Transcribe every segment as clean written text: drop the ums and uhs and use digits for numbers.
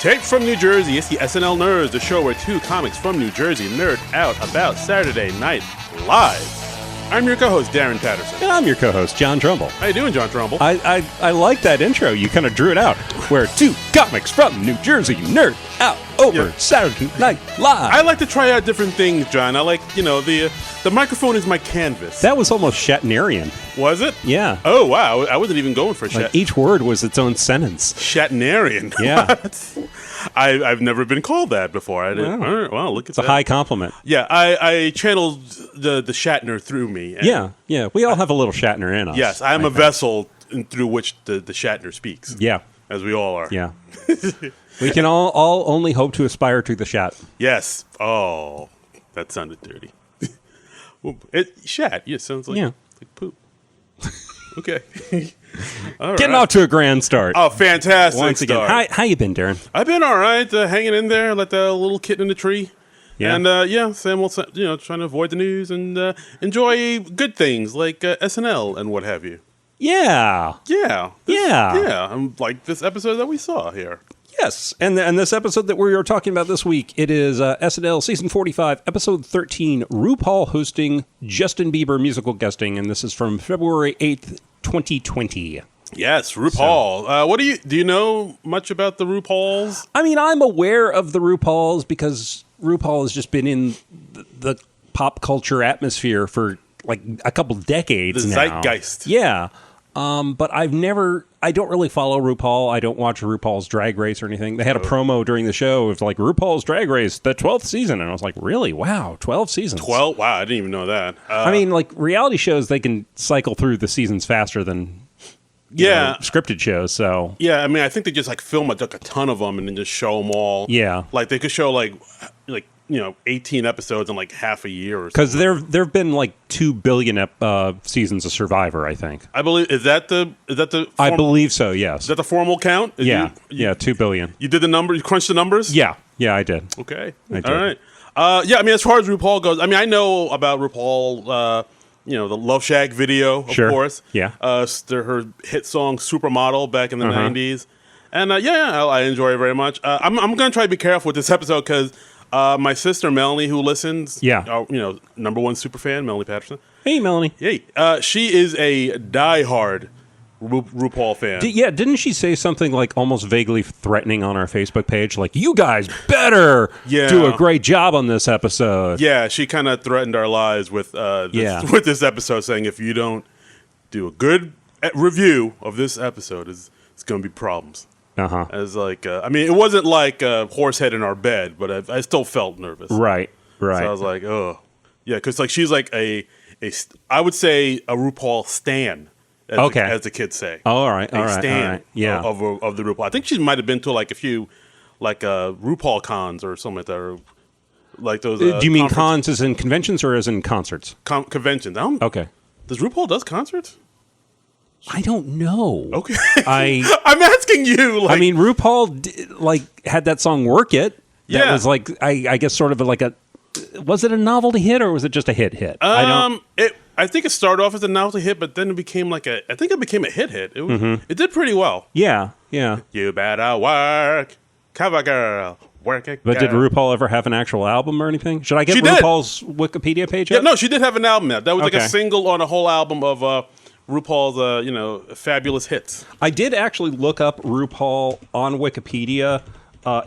Taped from New Jersey, it's the SNL Nerds, the show where two comics from New Jersey nerd out about Saturday Night Live. I'm your co-host, Darren Patterson. And I'm your co-host, John Trumbull. How you doing, John Trumbull? I like that intro. You kind of drew it out. Where two comics from New Jersey nerd out over Saturday Night Live. I like to try out different things, John. I like, the microphone is my canvas. That was almost Shatnerian. Was it? Yeah. Oh, wow. I wasn't even going for like each word was its own sentence. Shatnerian. Yeah. I've never been called that before. I didn't. Wow. Well, look at that. It's a high compliment. Yeah, I channeled the Shatner through me. Yeah. We all have a little Shatner in us. Yes, I'm a vessel through which the Shatner speaks. Yeah. As we all are. Yeah. We can all only hope to aspire to the Shat. Yes. Oh, that sounded dirty. Shat. Yeah, sounds like poop. Okay. Getting off to a grand start. Oh, fantastic! Once again, start. how you been, Darren? I've been all right, hanging in there like the little kitten in the tree. Yeah. And Sam will, trying to avoid the news and enjoy good things like SNL and what have you. Yeah. Yeah. Yeah. Like this episode that we saw here. Yes, and this episode that we are talking about this week, it is SNL Season 45, Episode 13, RuPaul hosting Justin Bieber musical guesting, and this is from February 8th, 2020. Yes, RuPaul. What do you know much about the RuPauls? I mean, I'm aware of the RuPauls because RuPaul has just been in the pop culture atmosphere for like a couple decades now. The zeitgeist. Yeah. But I don't really follow RuPaul. I don't watch RuPaul's Drag Race or anything. They had a promo during the show of like RuPaul's Drag Race, the 12th season. And I was like, really? Wow, 12 seasons. 12? Wow, I didn't even know that. I mean, like reality shows, they can cycle through the seasons faster than scripted shows. So yeah, I mean, I think they just like film a ton of them and then just show them all. Yeah. Like they could show like 18 episodes in like half a year or something. Because there have been like 2 billion seasons of Survivor, I think. I believe is that the I believe so, yes. Is that the formal count? Yeah. 2 billion. You did the number, you crunched the numbers? Yeah, I did. Okay. I did. All right. I mean, as far as RuPaul goes, I mean, I know about RuPaul, the Love Shack video, of course. Yeah. Her hit song Supermodel back in the 90s. And I enjoy it very much. I'm going to try to be careful with this episode because my sister Melanie, who listens, number one super fan, Melanie Patterson. Hey, Melanie. Hey, she is a diehard RuPaul fan. Didn't she say something like almost vaguely threatening on our Facebook page, like you guys better do a great job on this episode? Yeah, she kind of threatened our lives with this episode, saying if you don't do a good review of this episode, it's going to be problems. As like, I mean, it wasn't like a horse head in our bed, but I still felt nervous. Right. So I was like, oh, yeah, because like she's like I would say a RuPaul stan, as the kids say. Oh, all right, stan yeah, of the RuPaul. I think she might have been to like a few like RuPaul cons or something like that, or like those. Do you mean cons as in conventions or as in concerts? Conventions. Okay. Does RuPaul does concerts? I don't know. Okay. I'm asking you. Like, I mean, RuPaul had that song "Work It." That was like, I guess, sort of like was it a novelty hit or was it just a hit? I think it started off as a novelty hit, but then it became I think it became a hit. It did pretty well. Yeah. You better work, cover girl. Work it, but did RuPaul ever have an actual album or anything? Should I get RuPaul's Wikipedia page up? Yeah, no, she did have an album out. That was like a single on a whole album of RuPaul's, fabulous hits. I did actually look up RuPaul on Wikipedia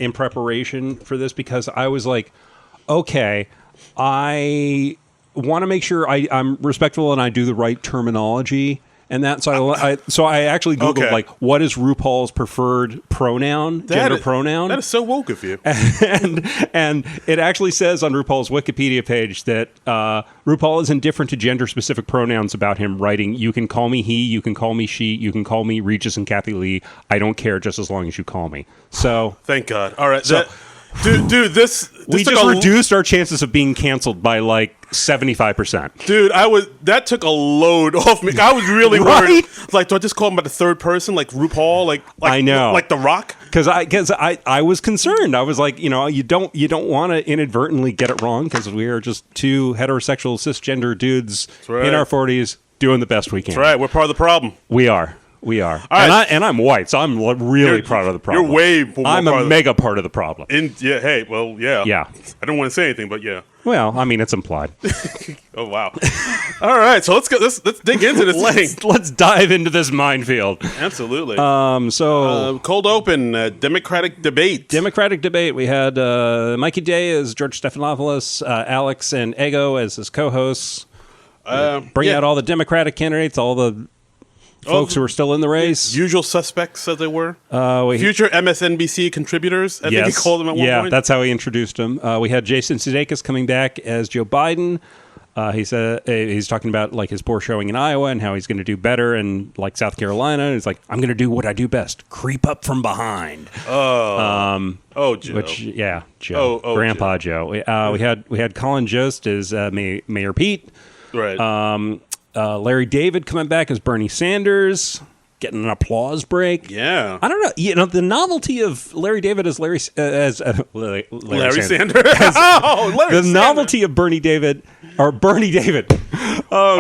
in preparation for this because I was like, okay, I want to make sure I'm respectful and I do the right terminology and that. So I actually Googled like, what is RuPaul's preferred pronoun, gender pronoun? That is so woke of you. And it actually says on RuPaul's Wikipedia page that RuPaul is indifferent to gender-specific pronouns about him, writing, "You can call me he, you can call me she, you can call me Regis and Kathy Lee. I don't care just as long as you call me." So thank God. All right. Dude, this we just reduced our chances of being canceled by like 75%. Dude, that took a load off me. I was really worried. Like, do I just call him by the third person, like RuPaul, like I know, like The Rock? Because I was concerned. I was like, you don't want to inadvertently get it wrong because we are just two heterosexual cisgender dudes in our 40s doing the best we can. That's right. We're part of the problem. We are. We are. All right. And I'm white, so I'm really part of the problem. You're way more I'm a mega part of the problem. Hey, well, yeah. Yeah. I don't want to say anything, but yeah. Well, I mean, it's implied. Oh, wow. All right, so let's dig into this thing. Let's dive into this minefield. Absolutely. Cold open, Democratic debate. Democratic debate. We had Mikey Day as George Stephanopoulos, Alex and Ego as his co-hosts. Bring out all the Democratic candidates, all the folks who are still in the race. Usual suspects, as they were. Future MSNBC contributors, I think he called them at one point. Yeah, that's how he introduced them. We had Jason Sudeikis coming back as Joe Biden. He said he's talking about like his poor showing in Iowa and how he's going to do better in like South Carolina. He's like, I'm going to do what I do best: creep up from behind. Joe. Joe, Grandpa Joe. We had Colin Jost as Mayor Pete. Right. Larry David coming back as Bernie Sanders, getting an applause break. Yeah. I don't know. You know, the novelty of Larry David as Larry Sanders. Larry The novelty of Bernie David. Are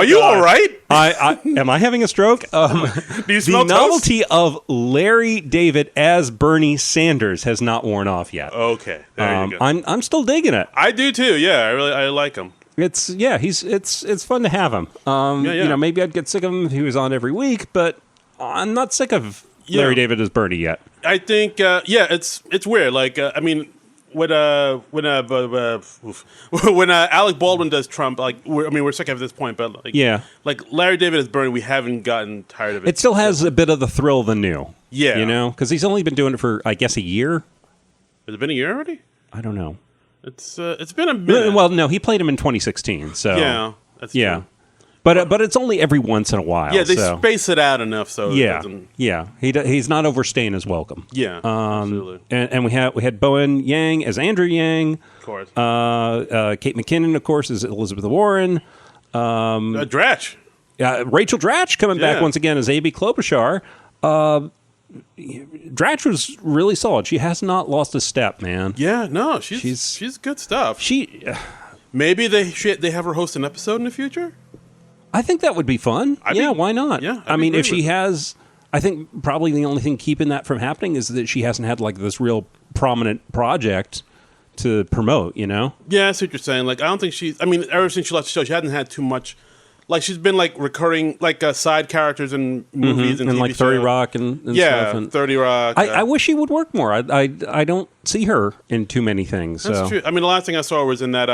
you all right? Am I having a stroke? Do you smell the novelty of Larry David as Bernie Sanders has not worn off yet. Okay. There you go. I'm still digging it. I do too. Yeah, I like him. It's fun to have him. You know, maybe I'd get sick of him if he was on every week, but I'm not sick of Larry David as Bernie yet. I think it's weird. Like I mean, when Alec Baldwin does Trump, like we're sick of it at this point, but like Larry David as Bernie, we haven't gotten tired of it. It still has a bit of the thrill of the new. Yeah, you know, because he's only been doing it for I guess a year. Has it been a year already? I don't know. It's been a minute. Well, no, he played him in 2016. So yeah, that's true. But it's only every once in a while. Yeah, they space it out enough so it doesn't. Yeah, he's not overstaying his welcome. Yeah, absolutely. And we had Bowen Yang as Andrew Yang. Of course. Kate McKinnon, of course, is Elizabeth Warren. Dratch. Rachel Dratch coming back once again as A.B. Klobuchar. Dratch was really solid. She has not lost a step, man. Yeah, no, she's good stuff. Maybe they have her host an episode in the future. I think that would be fun. Why not? Yeah, I mean, if she has, I think probably the only thing keeping that from happening is that she hasn't had like this real prominent project to promote. You know? Yeah, I see what you're saying. Like, I don't think she's. I mean, ever since she left the show, she hasn't had too much. Like she's been like recurring like side characters in movies and TV like 30 Rock and stuff. And 30 Rock. I wish she would work more. I don't see her in too many things. That's true. I mean, the last thing I saw was in that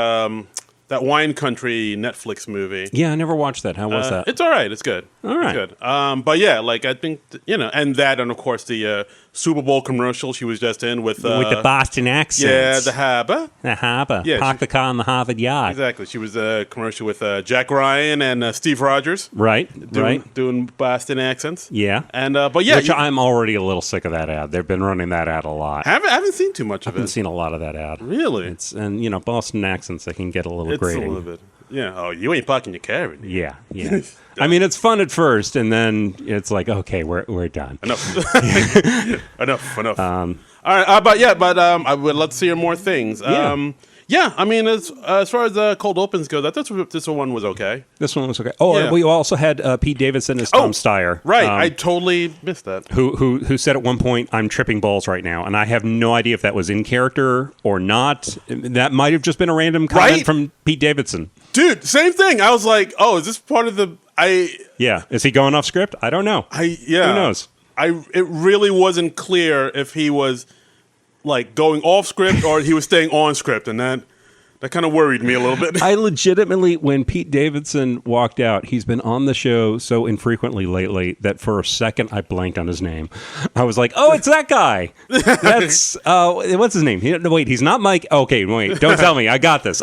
Wine Country Netflix movie. Yeah, I never watched that. How was that? It's all right. It's good. All right. It's good. But yeah, like I think and of course the Super Bowl commercial she was just in with the Boston accent. Yeah, the Harbor. The Harbor. Yeah, park the car in the Harvard Yard. Exactly. She was a commercial with Jack Ryan and Steve Rogers. Right. Doing Boston accents. Yeah. And but yeah, which I'm already a little sick of that ad. They've been running that ad a lot. I haven't seen too much of it. I haven't seen a lot of that ad. Really? And Boston accents, they can get a little grating. A little bit. Yeah. Oh, you ain't parking your car in here. Yeah. I mean, it's fun at first, and then it's like, okay, we're done. Enough. Enough. All right. But let's hear more things. Yeah, I mean, as far as cold opens go, this one was okay. This one was okay. Oh, we also had Pete Davidson as Tom Steyer. Right, I totally missed that. Who said at one point, "I'm tripping balls right now," and I have no idea if that was in character or not. That might have just been a random comment from Pete Davidson. Dude, same thing. I was like, "Oh, is this part of the?" Is he going off script? I don't know. Who knows? It really wasn't clear if he was like going off script or he was staying on script, and that kind of worried me a little bit. I legitimately, when Pete Davidson walked out, he's been on the show so infrequently lately that for a second I blanked on his name. I was like, "Oh, it's that guy." That's what's his name? Wait, he's not Mike. Okay, wait, don't tell me. I got this.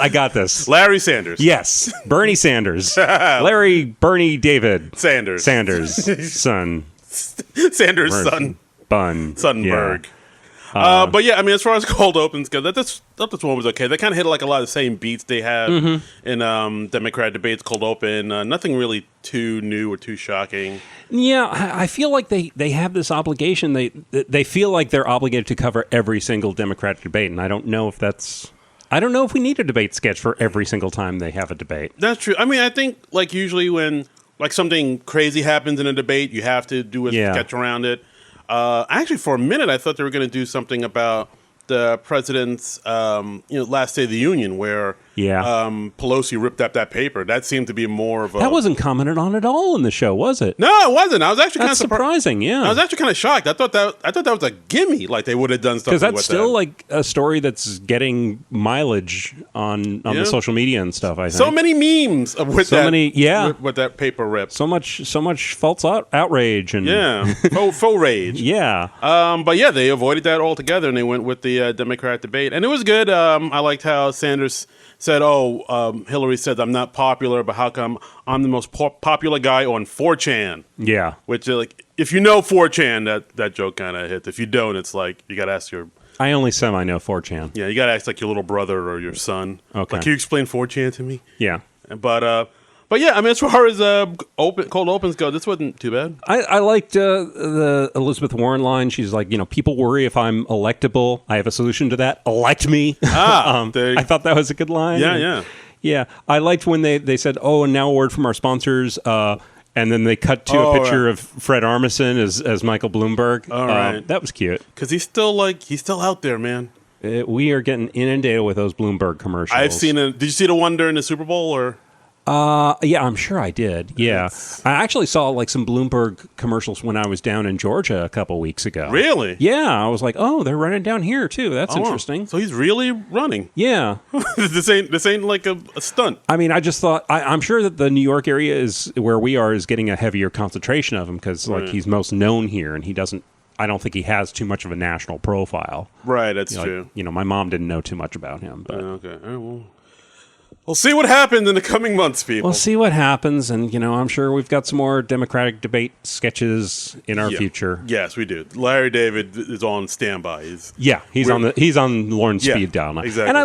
Larry Sanders. Yes, Bernie Sanders. Larry Bernie David Sanders. Son. Sanders' son. Sundberg. But yeah, I mean, as far as cold opens go, this one was okay. They kind of hit like a lot of the same beats they have in Democratic debates. Cold open, nothing really too new or too shocking. Yeah, I feel like they have this obligation. They feel like they're obligated to cover every single Democratic debate, and I don't know if we need a debate sketch for every single time they have a debate. That's true. I mean, I think like usually when like something crazy happens in a debate, you have to do a sketch around it. Actually, for a minute, I thought they were going to do something about the president's, last State of the Union, where Pelosi ripped up that paper. That seemed to be more of a... That wasn't commented on at all in the show, was it? No, it wasn't. I was actually kind of surprising. Yeah, I was actually kind of shocked. I thought that was a gimme. Like they would have done something with that. Because that's still like a story that's getting mileage on the social media and stuff. I think so many memes with that paper rip. So much false outrage and faux rage. Yeah. But yeah, they avoided that altogether and they went with the Democrat debate, and it was good. I liked how Sanders said, Hillary said I'm not popular, but how come I'm the most popular guy on 4chan? Yeah. Which, like, if you know 4chan, that joke kind of hits. If you don't, it's like, you got to ask your... I only semi-know 4chan. Yeah, you got to ask, like, your little brother or your son. Okay. Like, can you explain 4chan to me? Yeah. But yeah, I mean, as far as cold opens go, this wasn't too bad. I liked the Elizabeth Warren line. She's like, people worry if I'm electable. I have a solution to that. Elect me. I thought that was a good line. Yeah. I liked when they said, and now a word from our sponsors. And then they cut to a picture of Fred Armisen as Michael Bloomberg. All right. That was cute. Because he's still out there, man. We are getting inundated with those Bloomberg commercials. I've seen it. Did you see the one during the Super Bowl or? Yeah, I'm sure I did. Yeah. I actually saw like some Bloomberg commercials when I was down in Georgia a couple weeks ago. Really? Yeah. I was like, they're running down here too. That's interesting. So he's really running. Yeah. This ain't like a stunt. I mean, I just thought, I'm sure that the New York area is where we are is getting a heavier concentration of him because like he's most known here and I don't think he has too much of a national profile. Right. That's true. Like, my mom didn't know too much about him. But. Okay. All right, well. We'll see what happens in the coming months, people. We'll see what happens, and I'm sure we've got some more Democratic debate sketches in our future. Yes, we do. Larry David is on standby. He's on Lauren's speed dial now. Exactly. And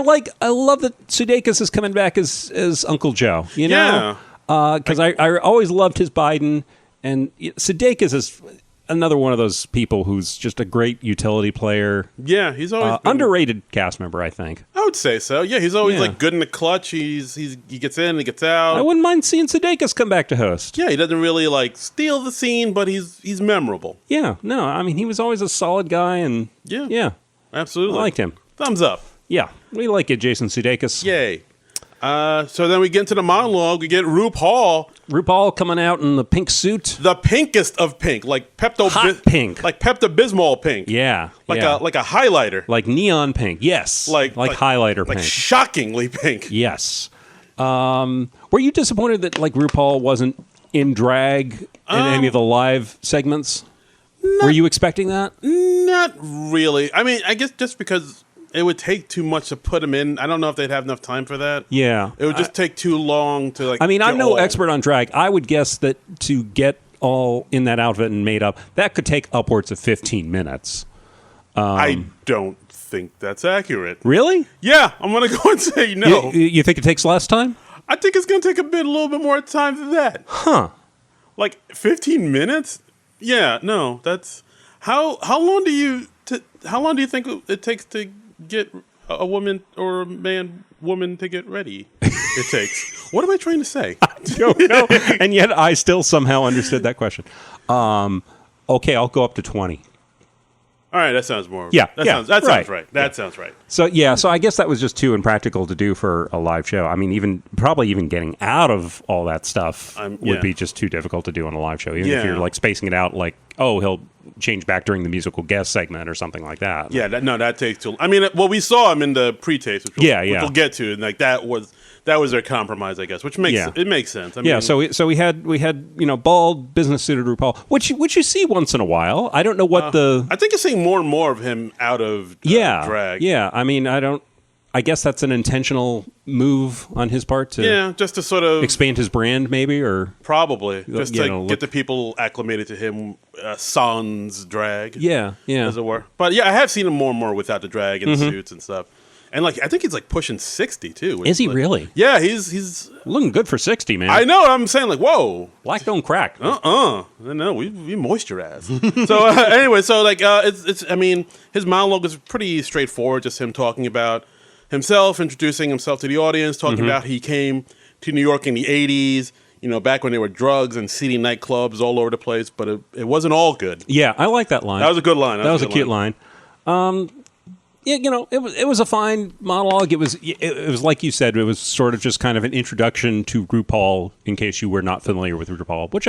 I love that Sudeikis is coming back as Uncle Joe. Because I always loved his Biden, and Sudeikis is another one of those people who's just a great utility player. Yeah, he's always underrated cast member, I think. I would say so. Yeah, he's always like good in the clutch. He gets in, he gets out. I wouldn't mind seeing Sudeikis come back to host. Yeah, he doesn't really like steal the scene, but he's memorable. Yeah, no, I mean he was always a solid guy, and yeah, absolutely, I liked him. Thumbs up. Yeah, we like it, Jason Sudeikis. Yay. So then we get into the monologue. We get RuPaul. RuPaul coming out in the pink suit. The pinkest of pink. Like Hot pink. Like Pepto-Bismol pink. Yeah. Like a highlighter. Like neon pink. Yes. Like highlighter pink. Like shockingly pink. Yes. Were you disappointed that like RuPaul wasn't in drag in any of the live segments? Were you expecting that? Not really. I mean, I guess just because it would take too much to put him in. I don't know if they'd have enough time for that. Yeah. It would just take too long to like. I mean, I'm no expert on drag. I would guess that to get all in that outfit and made up, that could take upwards of 15 minutes. I don't think that's accurate. Really? Yeah, I'm going to go and say no. You think it takes less time? I think it's going to take a little bit more time than that. Huh. Like 15 minutes? Yeah, no, that's how long do you think it takes to get a woman or a woman to get ready? It takes. What am I trying to say? I don't know. And yet I still somehow understood that question. Okay, I'll go up to 20. All right, that sounds more. Yeah, that sounds right. That sounds right. So I guess that was just too impractical to do for a live show. I mean, probably even getting out of all that stuff would be just too difficult to do on a live show. Even if you're like spacing it out, like he'll change back during the musical guest segment or something like that. Yeah, that takes too. I mean, we saw him in the pre-tapes, which we'll get to, and like that was their compromise, I guess, which makes it makes sense. I mean, so we had bald business suited RuPaul, which you see once in a while. I don't know what I think you're seeing more and more of him out of drag. Yeah, I mean, I guess that's an intentional move on his part to just to sort of expand his brand, maybe, or probably just to get the people acclimated to him sans drag. Yeah, as it were. But I have seen him more and more without the drag and suits and stuff. And like I think he's like pushing 60 too. Is he really? Yeah, he's looking good for 60, man. I know. I'm saying like, whoa, black don't crack. No, we moisture ass. So anyway, so like it's. I mean, his monologue is pretty straightforward. Just him talking about himself, introducing himself to the audience, talking about he came to New York in the 80s. back when there were drugs and seedy nightclubs all over the place, but it wasn't all good. Yeah, I like that line. That was a good line. That was a cute line. Yeah, it was a fine monologue. It was like you said, it was sort of just kind of an introduction to RuPaul, in case you were not familiar with RuPaul, which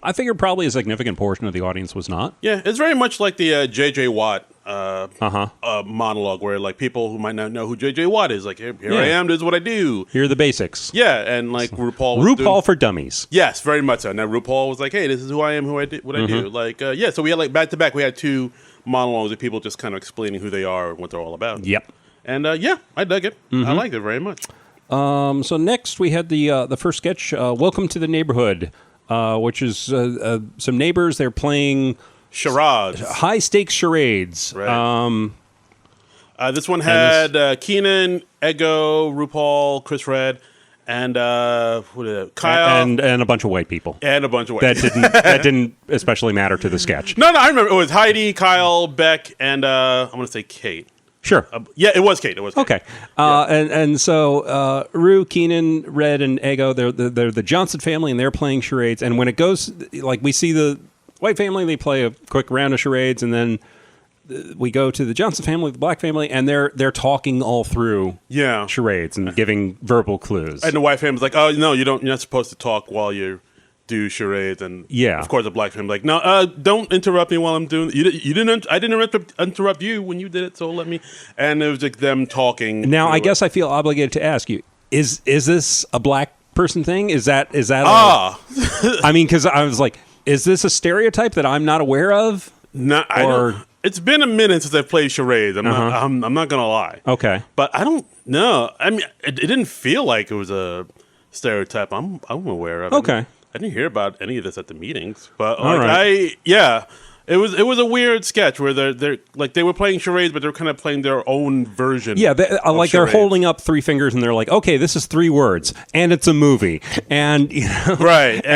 I figured probably a significant portion of the audience was not. Yeah, it's very much like the J.J. Watt monologue, where like people who might not know who J.J. Watt is, like here I am, this is what I do. Here are the basics. Yeah, and like RuPaul for dummies. Yes, very much so. And then RuPaul was like, hey, this is who I am, who I do, what I do. Like, so we had like back to back, we had 2 monologues of people just kind of explaining who they are and what they're all about. Yep. And I dug it. I liked it very much. So next we had the first sketch, Welcome to the Neighborhood, which is some neighbors. They're playing charades, high stakes charades. Right. This one had Keenan, Ego, RuPaul, Chris Red, and Kyle, and a bunch of white people, that didn't especially matter to the sketch. No, I remember it was Heidi, Kyle, Beck, and I want to say Kate. Sure. It was Kate. Okay. And so Ru, Keenan, Red, and Ego, they're the Johnson family, and they're playing charades. And when it goes, like we see the white family, they play a quick round of charades, and then we go to the Johnson family, the black family, and they're talking all through charades and giving verbal clues. And the white family's like, oh, no, you're not supposed to talk while you do charades. And of course the black family's like, no, don't interrupt me while I'm doing it. I didn't interrupt you when you did it, so let me. And it was like them talking. Now, I guess I feel obligated to ask you, is this a black person thing? Is that I mean, because I was like, is this a stereotype that I'm not aware of? No, I don't. It's been a minute since I've played charades. I'm not gonna lie. Okay, but I don't know. I mean, it didn't feel like it was a stereotype. I'm aware of. Okay, I didn't hear about any of this at the meetings, but it was a weird sketch where they're like they were playing charades, but they're kind of playing their own version. Yeah, they're holding up 3 fingers and they're like, okay, this is 3 words, and it's a movie, and right,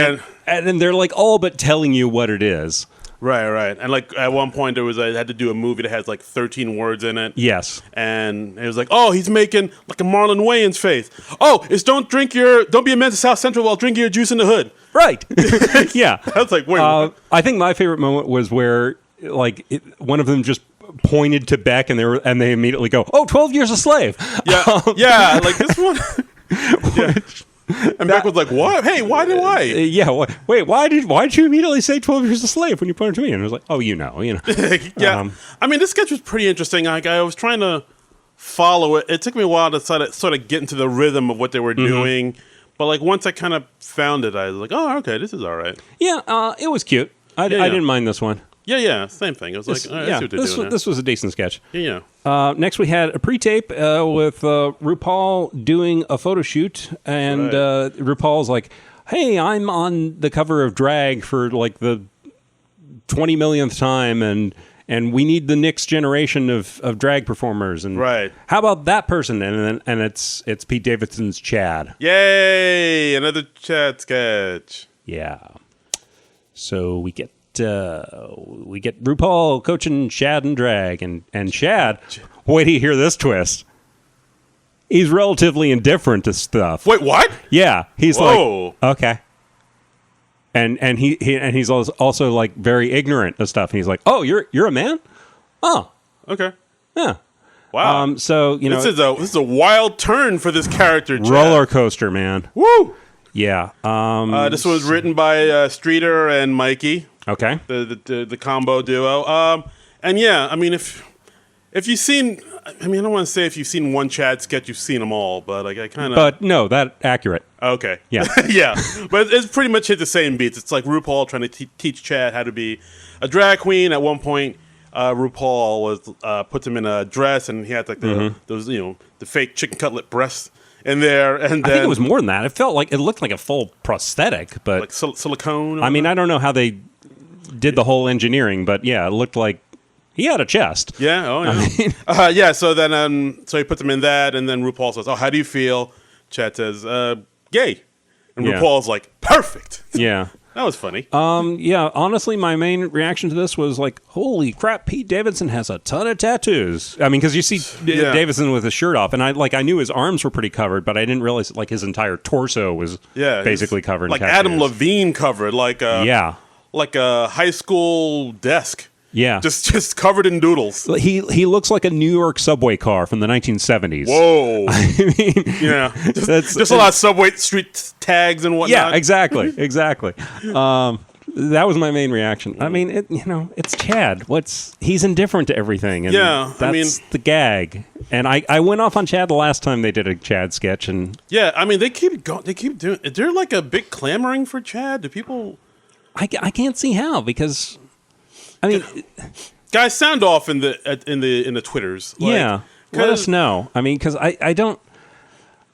and they're like all but telling you what it is. Right. And like at one point I had to do a movie that has like 13 words in it. Yes. And it was like, oh, he's making like a Marlon Wayans face. Oh, it's don't be a man to South Central while drinking your juice in the hood. Right. Yeah. I was like, wait. I think my favorite moment was where like one of them just pointed to Beck and they immediately go, oh, 12 Years a Slave. Yeah. Yeah. Like this one. Yeah. And Beck was like, "What? Hey, why did I?" Yeah. Wait. Why did you immediately say 12 Years a Slave when you pointed to me? And I was like, "Oh, you know." Yeah. I mean, this sketch was pretty interesting. Like, I was trying to follow it. It took me a while to sort of get into the rhythm of what they were doing. But like once I kind of found it, I was like, "Oh, okay, this is all right." Yeah. It was cute. I didn't mind this one. Yeah, same thing. It was like, I see what they're doing. This was a decent sketch. Yeah. Next, we had a pre-tape with RuPaul doing a photo shoot, and RuPaul's like, "Hey, I'm on the cover of Drag for like the 20 millionth time, and we need the next generation of drag performers. And how about that person?" And it's Pete Davidson's Chad. Yay! Another Chad sketch. Yeah. So we get RuPaul coaching Shad and drag, and Shad, wait till you hear this twist. He's relatively indifferent to stuff. Wait, what? Yeah, he's like, okay, and he's also like very ignorant of stuff. And he's like, oh, you're a man? Oh, okay, yeah. Wow. So this is a wild turn for this character. Chad. Roller coaster, man. Woo. Yeah. This was written by Streeter and Mikey. Okay. The combo duo. And yeah, I mean, if you've seen, I mean, I don't want to say if you've seen one Chad sketch, you've seen them all, but like I kind of. But no, that accurate. Okay. Yeah. Yeah. But it's pretty much hit the same beats. It's like RuPaul trying to teach Chad how to be a drag queen. At one point, RuPaul was puts him in a dress, and he had like those the fake chicken cutlet breasts in there, and then, I think it was more than that. It looked like a full prosthetic, but like silicone. I mean, I don't know how they did the whole engineering, but yeah, it looked like he had a chest. Yeah. Oh, yeah. I mean, yeah. So then, so he puts him in that, and then RuPaul says, "Oh, how do you feel?" Chad says, "Gay," and RuPaul's like, "Perfect." Yeah. That was funny. Yeah, honestly, my main reaction to this was like, holy crap, Pete Davidson has a ton of tattoos. I mean, because you see Davidson with his shirt off, and I knew his arms were pretty covered, but I didn't realize like his entire torso was basically covered in like tattoos. Adam Levine covered, like a high school desk. Yeah. Just covered in doodles. He looks like a New York subway car from the 1970s. Whoa. I mean, yeah. Just a lot of subway street tags and whatnot. Yeah, exactly. That was my main reaction. I mean, it's Chad. He's indifferent to everything. And that's the gag. And I went off on Chad the last time they did a Chad sketch. And yeah, I mean, they keep doing. Is there like a big clamoring for Chad? Do people? I can't see how, because I mean, guys, sound off in the Twitters. Yeah, let us know. I mean, because I don't.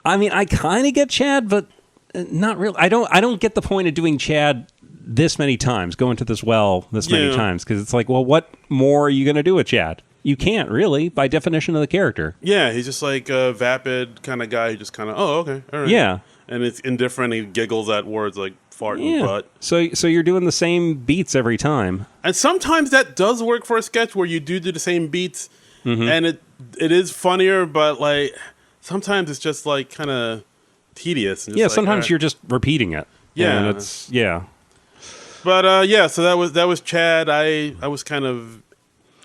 I mean, I kind of get Chad, but not really. I don't get the point of doing Chad this many times, going to this well this many times, because it's like, well, what more are you going to do with Chad? You can't really, by definition of the character. Yeah, he's just like a vapid kind of guy who just kind of, oh, okay, all right. Yeah. And it's indifferent. He giggles at words like fart and butt. So you're doing the same beats every time. And sometimes that does work for a sketch where you do the same beats, and it is funnier, but like sometimes it's just like kind of tedious. And just sometimes you're just repeating it. Yeah. And it's, But so that was Chad. I was kind of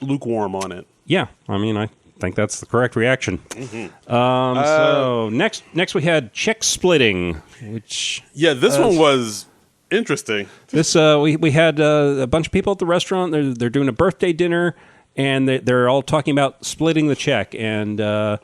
lukewarm on it. Yeah, I mean, I think that's the correct reaction. So next we had check splitting, which this one was interesting. This we had a bunch of people at the restaurant. They're doing a birthday dinner, and they're all talking about splitting the check. And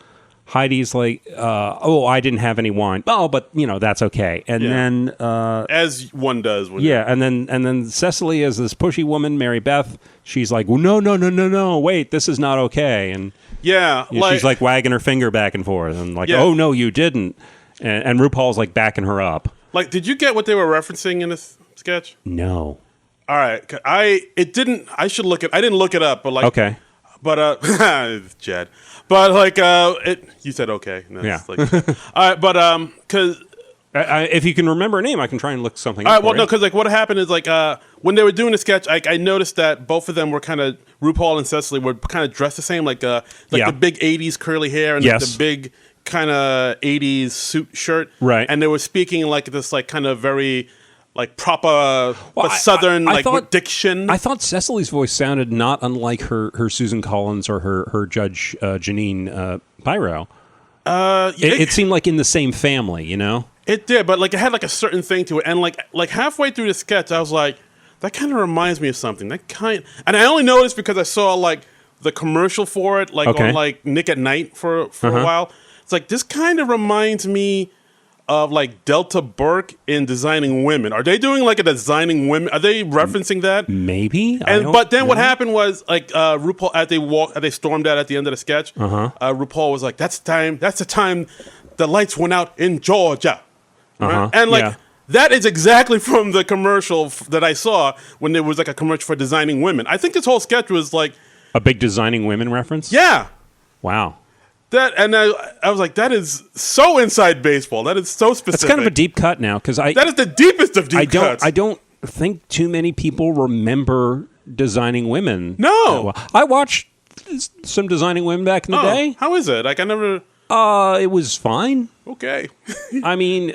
Heidi's like, "Oh, I didn't have any wine. Oh, but that's okay." And then as one does, and then Cecily, as this pushy woman, Mary Beth, she's like, well, no, wait, this is not okay. And she's like wagging her finger back and forth, and like, oh no, you didn't. And RuPaul's like backing her up. Like, did you get what they were referencing in this sketch? No. All right, I didn't look it up, but like, okay. But Chad. But like, you said okay. No, yeah. Like, all right, but because if you can remember a name, I can try and look something. All right, well, no, because like what happened is like when they were doing the sketch, I noticed that both of them were kind of RuPaul and Cecily were kind of dressed the same, like the big '80s curly hair and like the big kind of '80s suit shirt, right? And they were speaking like this, like kind of very. Like proper Southern diction. I thought Cecily's voice sounded not unlike her Susan Collins or her Judge Janine Pyro. It seemed like in the same family, It did, but like it had like a certain thing to it, and like halfway through the sketch, I was like, that kind of reminds me of something. And I only noticed because I saw like the commercial for it, like on like Nick at Night for a while. It's like this kind of reminds me of like Delta Burke in Designing Women. Are they doing like a Designing Women? Are they referencing that? Maybe. But then what happened was like RuPaul as they stormed out at the end of the sketch. RuPaul was like, "That's the time the lights went out in Georgia," right? And like that is exactly from the commercial that I saw when there was like a commercial for Designing Women. I think this whole sketch was like a big Designing Women reference. Yeah. Wow. I was like, that is so inside baseball. That is so specific. It's kind of a deep cut now because that is the deepest of deep cuts. I don't think too many people remember Designing Women. No, well. I watched some Designing Women back in the day. How is it? Like I never. It was fine. Okay. I mean,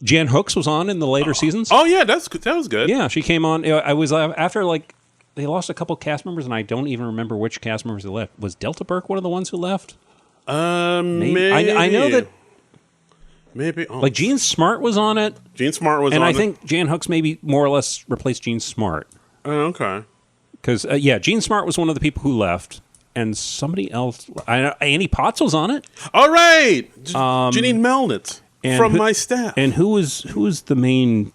Jan Hooks was on in the later seasons. Oh yeah, that was good. Yeah, she came on. I was after like. They lost a couple cast members, and I don't even remember which cast members they left. Was Delta Burke one of the ones who left? Maybe. I know that. Maybe. Like Gene Smart was on it. Gene Smart was on it. And I think Jan Hooks maybe more or less replaced Gene Smart. Oh, okay. Because, Gene Smart was one of the people who left. And somebody else. Annie Potts was on it. All right. Janine Melnitz from my staff. And who was the main...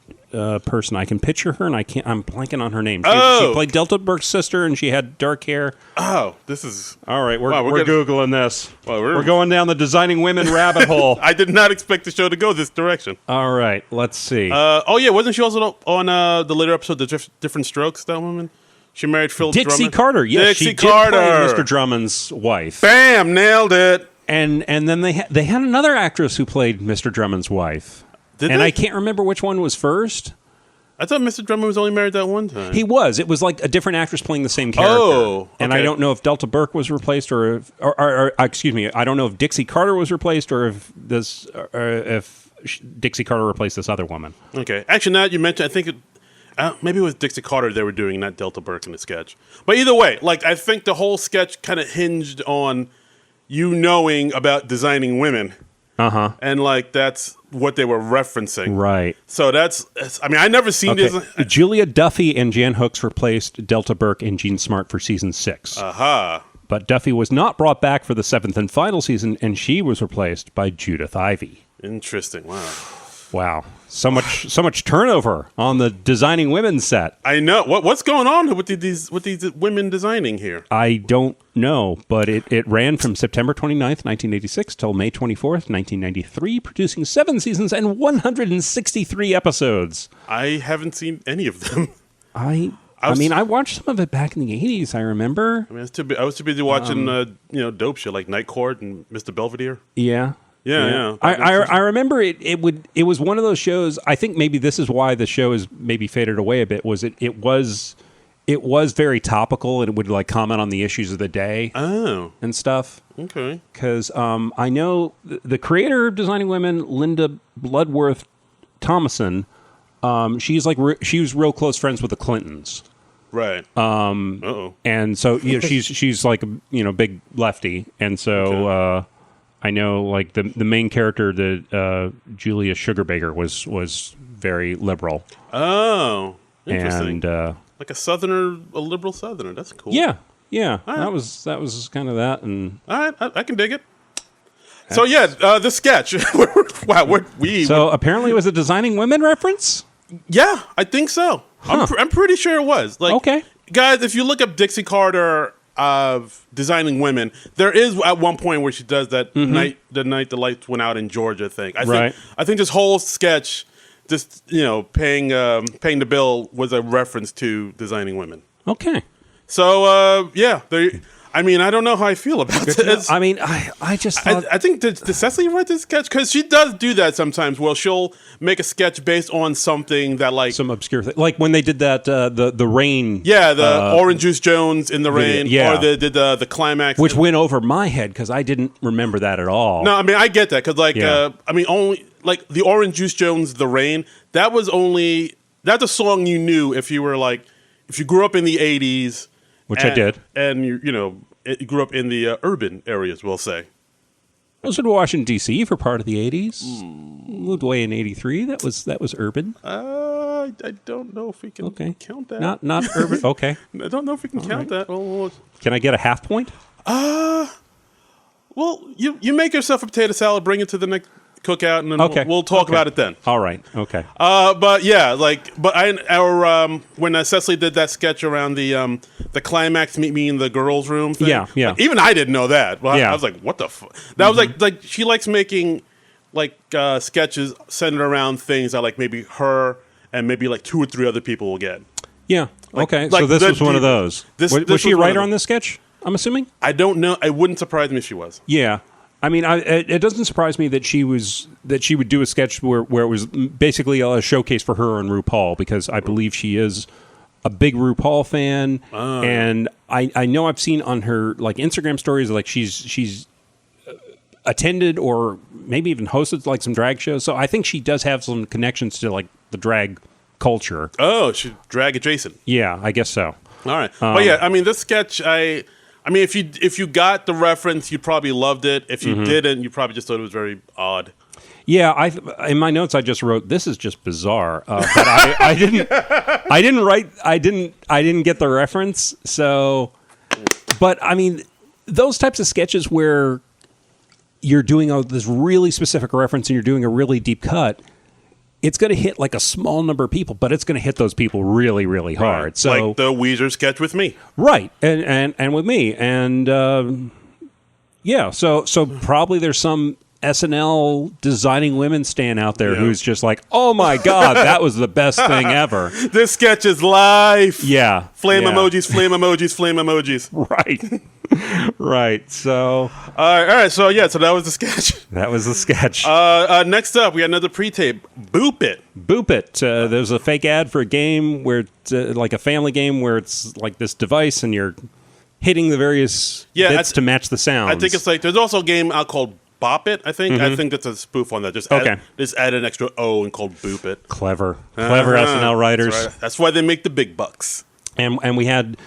person. I can picture her, and I'm blanking on her name. She played Delta Burke's sister, and she had dark hair. Oh, this is all right. We're googling this. Well, we're going down the Designing Women rabbit hole. I did not expect the show to go this direction. All right, let's see. Wasn't she also on the later episode, The Different Strokes? That woman. She married Phil Dixie Drummond. Carter. Yes, Dixie she Carter. did play Mr. Drummond's wife. Bam, nailed it. And then they had another actress who played Mr. Drummond's wife. I can't remember which one was first. I thought Mr. Drummer was only married that one time. He was. It was like a different actress playing the same character. Oh, okay. And I don't know if Delta Burke was replaced or excuse me, I don't know if Dixie Carter was replaced or if Dixie Carter replaced this other woman. Okay. Actually, now that you mentioned, I think maybe it was Dixie Carter they were doing, not Delta Burke in the sketch. But either way, like I think the whole sketch kind of hinged on you knowing about designing women. Uh-huh. And like that's what they were referencing. Right. So that's I mean, I never seen this. Julia Duffy and Jan Hooks replaced Delta Burke and Jean Smart for season 6. Aha. But Duffy was not brought back for the 7th and final season, and she was replaced by Judith Ivey. Interesting. Wow. Wow. So much turnover on the designing women set. I know. What's going on with these women designing here? I don't know, but it ran from September 29th, 1986 till May 24th, 1993, producing 7 seasons and 163 episodes. I haven't seen any of them. I mean, I watched some of it back in the 80s, I remember. I mean, I was too busy watching dope shit like Night Court and Mr. Belvedere. Yeah. Yeah. I remember it was one of those shows. I think maybe this is why the show is maybe faded away a bit. It was very topical, and it would like comment on the issues of the day. Oh, and stuff. Okay. Because I know the creator of Designing Women, Linda Bloodworth Thomason. She was real close friends with the Clintons. Right. And so she's like big lefty, and so. Okay. I know, like the main character, the Julia Sugarbaker was very liberal. Oh, interesting. And like a liberal Southerner. That's cool. Yeah. Right. That was kind of that. And all right, I can dig it. So yeah, the sketch. Wow, so apparently, it was a Designing Women reference. Yeah, I think so. Huh. I'm pretty sure it was. Like, okay, guys, if you look up Dixie Carter of Designing Women, there is at one point where she does that the night the lights went out in Georgia thing. I think this whole sketch, just paying the bill, was a reference to Designing Women. Okay. So yeah, I mean, I don't know how I feel about this. I mean, I just thought... I think, did Cecily write this sketch? Because she does do that sometimes. Well, she'll make a sketch based on something that, like... Some obscure thing. Like when they did that, the rain... Yeah, the Orange Juice Jones in the rain. Yeah. Or they did the climax. Which went over my head, because I didn't remember that at all. No, I mean, I get that. Because, like, only... Like, the Orange Juice Jones, The Rain, that's a song you knew if you were, like... If you grew up in the 80s... Which I did. And, you grew up in the urban areas, we'll say. I was in Washington, D.C. for part of the 80s. Moved away in 83. That was urban. I don't know if we can count that. Not urban. Okay. I don't know if we can count that. Well, can I get a half point? Well, you make yourself a potato salad, bring it to the next cookout, and then we'll talk about it then. All right. Okay. But yeah, when Cecily did that sketch around the climax, meet me in the girls' room thing. Yeah. Like, even I didn't know that. Well, I was like, what the fuck? That was like she likes making like sketches centered around things that like maybe her and maybe like 2 or 3 other people will get. Yeah. Okay. So this was one of those. Was she a writer on this sketch? I'm assuming. I don't know. It wouldn't surprise me if she was. Yeah. I mean, it doesn't surprise me that she would do a sketch where it was basically a showcase for her and RuPaul, because I believe she is a big RuPaul fan, and I know I've seen on her like Instagram stories like she's attended or maybe even hosted like some drag shows. So I think she does have some connections to like the drag culture. Oh, she's drag adjacent. Yeah, I guess so. All right, but yeah, I mean, this sketch, I mean, if you got the reference, you probably loved it. If you didn't, you probably just thought it was very odd. Yeah, in my notes I just wrote, "This is just bizarre," but I didn't get the reference. So, but I mean, those types of sketches where you're doing this really specific reference and you're doing a really deep cut, it's going to hit like a small number of people, but it's going to hit those people really, really hard. Right. So, like the Weezer sketch with me, right? And with me, and yeah. So probably there's some SNL Designing Women stan out there who's just like, oh my God, that was the best thing ever. This sketch is life. Yeah. Flame emojis, flame emojis, flame emojis. Right. Right. So. All right. So that was the sketch. That was the sketch. Next up, we got another pre-tape. Boop It. Boop It. There's a fake ad for a game where it's like a family game where it's like this device and you're hitting the various bits to match the sounds. I think it's like there's also a game out called Bop It. I think that's a spoof on that. Just add an extra O and called Boop It. Clever SNL writers. That's right. That's why they make the big bucks. And we had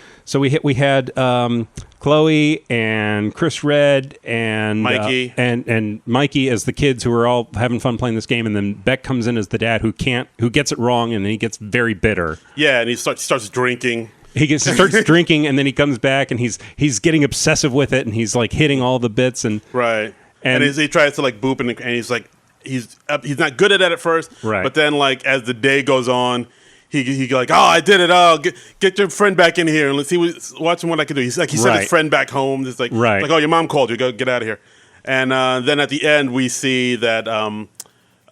Chloe and Chris Red and Mikey and Mikey as the kids who are all having fun playing this game, and then Beck comes in as the dad who gets it wrong, and then he gets very bitter. Yeah, and he starts drinking. He starts drinking, and then he comes back, and he's getting obsessive with it, and he's like hitting all the bits and right. And he tries to like boop, and he's like he's not good at it at first, right? But then like as the day goes on. He like, oh, I did it. Oh, get your friend back in here and let's see watch what I can do. He's like, he sent his friend back home. It's like, oh, your mom called you. Go get out of here. And then at the end, we see that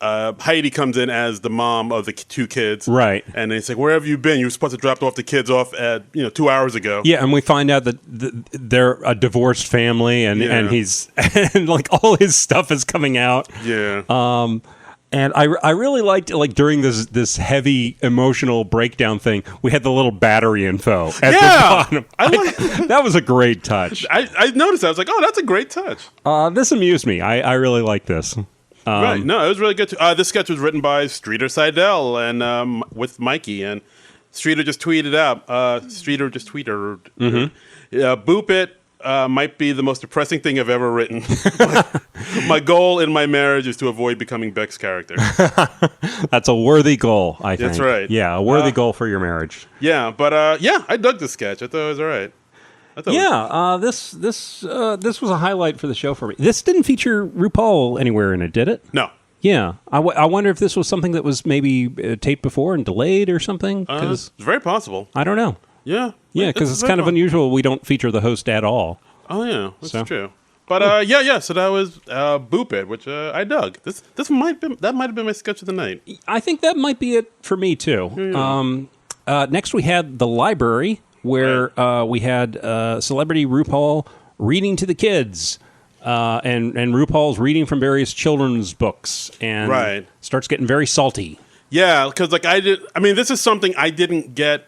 Heidi comes in as the mom of the two kids. Right. And it's like, where have you been? You were supposed to drop the kids off at 2 hours ago. Yeah, and we find out that they're a divorced family, and he's and like all his stuff is coming out. Yeah. And I really liked like during this heavy emotional breakdown thing, we had the little battery info at the bottom. That was a great touch. I noticed that. I was like, oh, that's a great touch. This amused me. I really like this. Right. No, it was really good. This sketch was written by Streeter Seidel and with Mikey. And Streeter just tweeted out. Boop It. Might be the most depressing thing I've ever written. My goal in my marriage is to avoid becoming Beck's character. That's a worthy goal, I think. That's right. Yeah, a worthy goal for your marriage. Yeah, but I dug the sketch. I thought it was all right. This was a highlight for the show for me. This didn't feature RuPaul anywhere in it, did it? No. Yeah, I wonder if this was something that was maybe taped before and delayed or something. It's very possible. I don't know. Yeah. Yeah, because it's kind of unusual we don't feature the host at all. Oh, yeah. That's true. But, so that was Boop It, which I dug. That might have been my sketch of the night. I think that might be it for me, too. Yeah. Next, we had The Library, where we had celebrity RuPaul reading to the kids. And RuPaul's reading from various children's books and starts getting very salty. Yeah, because, this is something I didn't get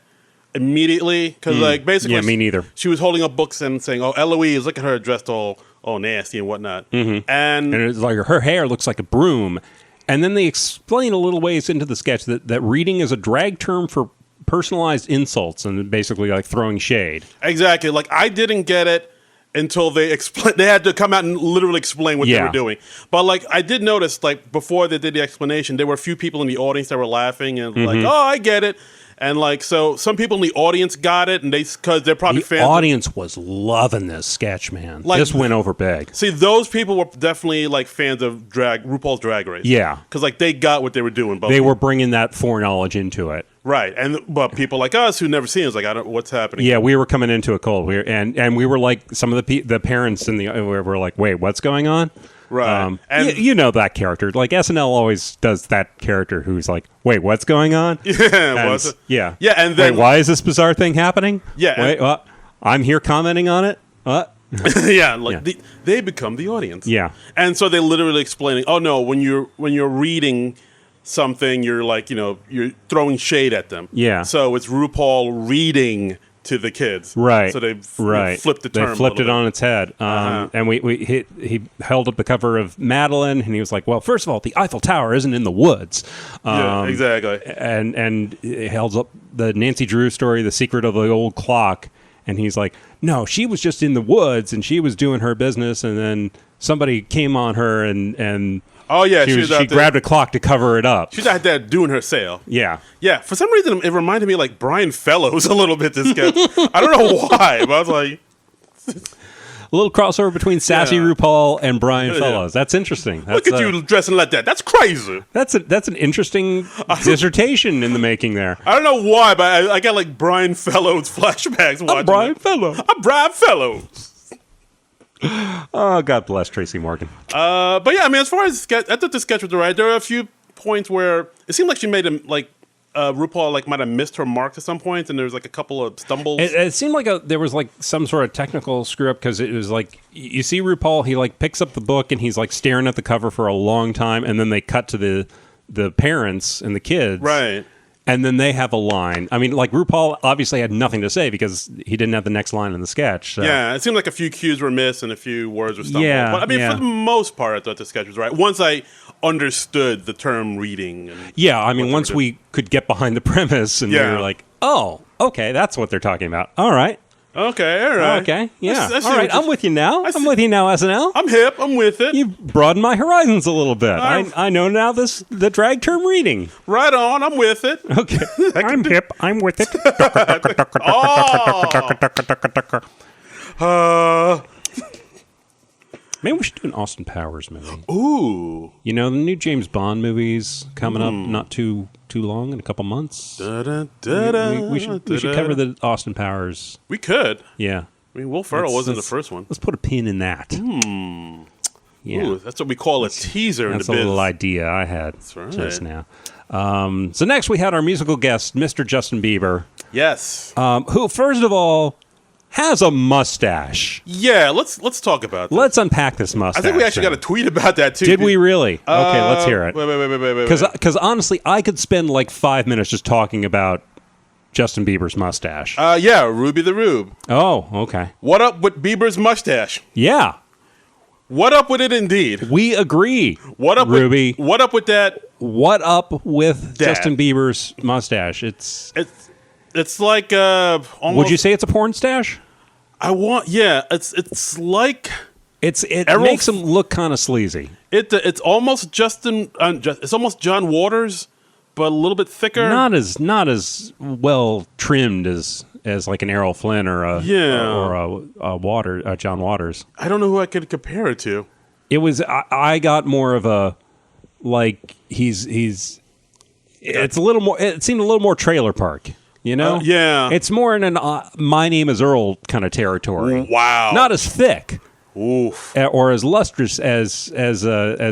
immediately because basically me neither. She was holding up books and saying, oh, Eloise, look at her dressed all nasty and whatnot. And it's like her hair looks like a broom. And then they explain a little ways into the sketch that reading is a drag term for personalized insults and basically like throwing shade. Exactly. Like I didn't get it until they had to come out and literally explain what they were doing. But I did notice before they did the explanation, there were a few people in the audience that were laughing and oh, I get it. And so some people in the audience got it, and because they're probably fans. The audience was loving this sketch, man. This went over big. See, those people were definitely fans of RuPaul's Drag Race. Yeah, because they got what they were doing. They were bringing that foreknowledge into it, right? But people like us who never seen it was I don't know what's happening. Yeah, we were coming into it cold. And we were like some of the parents were like, wait, what's going on? Right. And you know that character. SNL always does that character who's like, wait, what's going on? Yeah. Yeah. Yeah. And then, wait, why is this bizarre thing happening? Yeah. Wait, what? I'm here commenting on it? What? Yeah. They become the audience. Yeah. And so they literally explaining, oh, no, when you're reading something, you're you're throwing shade at them. Yeah. So it's RuPaul reading to the kids, right? So they flipped the term. They flipped it on its head, and he held up the cover of Madeline, and he was like, "Well, first of all, the Eiffel Tower isn't in the woods." Yeah, exactly. And he held up the Nancy Drew story, The Secret of the Old Clock, and he's like, "No, she was just in the woods, and she was doing her business, and then somebody came on her, and." Oh, yeah. She grabbed a clock to cover it up. She's out there doing her sale. Yeah. Yeah. For some reason, it reminded me of Brian Fellows a little bit, this sketch. I don't know why, but I was like... A little crossover between Sassy RuPaul and Brian Fellows. That's interesting. Look at you dressing like that. That's crazy. That's an interesting dissertation in the making there. I don't know why, but I got Brian Fellows flashbacks watching I'm Brian Fellows. I'm Brian Fellows. Oh, God bless Tracy Morgan. But yeah, as far as sketch, I thought the sketch was all right. There were a few points where it seemed like she made RuPaul like might have missed her marks at some points, and there was like a couple of stumbles. It seemed like there was like some sort of technical screw up because it was like you see RuPaul, he like picks up the book and he's like staring at the cover for a long time, and then they cut to the parents and the kids, right? And then they have a line. I mean, like RuPaul obviously had nothing to say because he didn't have the next line in the sketch. So. Yeah, it seemed like a few cues were missed and a few words were stumbled. Yeah, but I mean, for the most part, I thought the sketch was right. Once I understood the term reading. And yeah, I mean, once we could get behind the premise and we were like, oh, okay, that's what they're talking about. All right. Okay, all right. Okay, yeah. All right, I'm with you now. I'm with you now, SNL. I'm hip. I'm with it. You've broadened my horizons a little bit. I know now the drag term reading. Right on. I'm with it. Okay. I'm hip. I'm with it. Maybe we should do an Austin Powers movie. Ooh. You know, the new James Bond movie's coming up not too long, in a couple months. We should cover the Austin Powers. We could. Yeah. I mean, Will Ferrell wasn't the first one. Let's put a pin in that. Yeah. Ooh, that's what we call a teaser. That's a little idea I had just now. Right. So next we had our musical guest, Mr. Justin Bieber. Yes. Who, first of all, has a mustache. Yeah, let's talk about that. Let's unpack this mustache. I think we actually got a tweet about that, too. Did we really? Okay, let's hear it. Wait. Because honestly, I could spend like 5 minutes just talking about Justin Bieber's mustache. Yeah, Ruby the Rube. Oh, okay. What up with Bieber's mustache? Yeah. What up with it, indeed? We agree. What up, Ruby? What up with that? What up with Justin Bieber's mustache? It's like almost. Would you say it's a porn stash? It's like it makes him look kind of sleazy. It's almost it's almost John Waters, but a little bit thicker. Not as well trimmed as like an Errol Flynn or a John Waters. I don't know who I could compare it to. It was I got more of a like he's it's a little more. It seemed a little more Trailer Park. You know, yeah, it's more in an My Name Is Earl kind of territory. Wow, not as thick, oof, or as lustrous as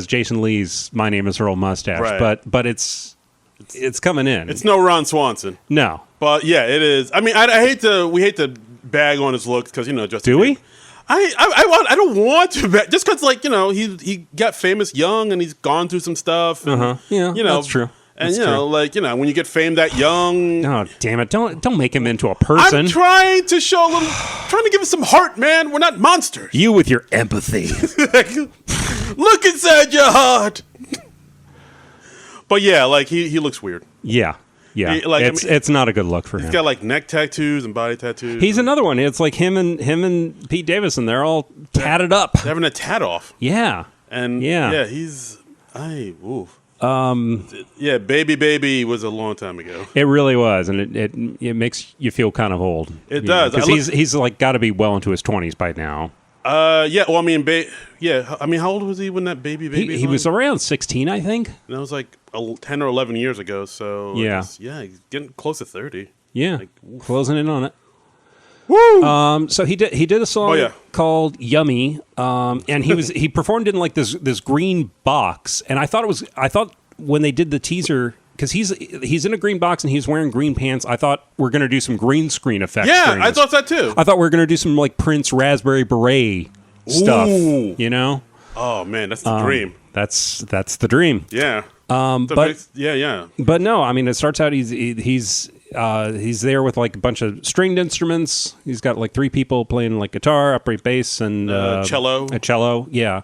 Jason Lee's My Name Is Earl mustache. Right. But it's coming in. It's no Ron Swanson. No, but yeah, it is. I mean, we hate to bag on his looks because Justin. Do we? I don't want to just because he got famous young and he's gone through some stuff. Yeah, that's true. And when you get fame that young, oh damn it! Don't make him into a person. I'm trying to show trying to give us some heart, man. We're not monsters. You with your empathy. Look inside your heart. But yeah, he looks weird. Yeah. It's not a good look for him. He's got like neck tattoos and body tattoos. He's another one. It's like him and Pete Davidson. They're all tatted up. They're having a tat off. Yeah. And he's oof. Yeah, Baby was a long time ago. It really was, and it makes you feel kind of old. It does, because he's like got to be well into his 20s by now. Yeah. Well, I mean, how old was he when that baby? He was around 16, I think. And that was like 10 or 11 years ago. So yeah, he's getting close to 30. Yeah, closing in on it. Woo! So he did a song called "Yummy," and he performed in like this green box, and I thought when they did the teaser, because he's in a green box and he's wearing green pants, I thought we're gonna do some green screen effects. Yeah, I thought that too. I thought we were gonna do some like Prince Raspberry Beret stuff. Ooh. You know? Oh man, that's the dream. That's the dream. Yeah. But yeah. But no, I mean, it starts out he's there with like a bunch of stringed instruments. He's got like 3 people playing like guitar, upright bass, and cello. A cello, yeah.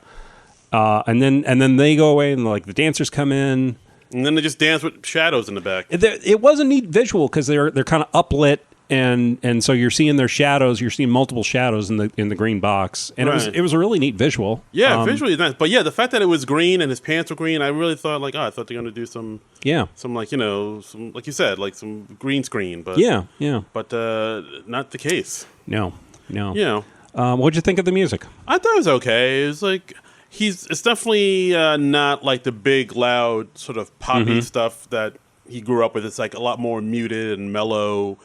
And then they go away, and like the dancers come in, and then they just dance with shadows in the back. It was a neat visual because they're kind of uplit, and so you're seeing their shadows. You're seeing multiple shadows in the green box, and it was a really neat visual. Yeah, visually nice. But yeah, the fact that it was green and his pants were green, I really thought I thought they're going to do some like some like you said, like some green screen. But but not the case. No. What'd you think of the music? I thought it was okay. It was like it's definitely not like the big loud sort of poppy stuff that he grew up with. It's like a lot more muted and mellow.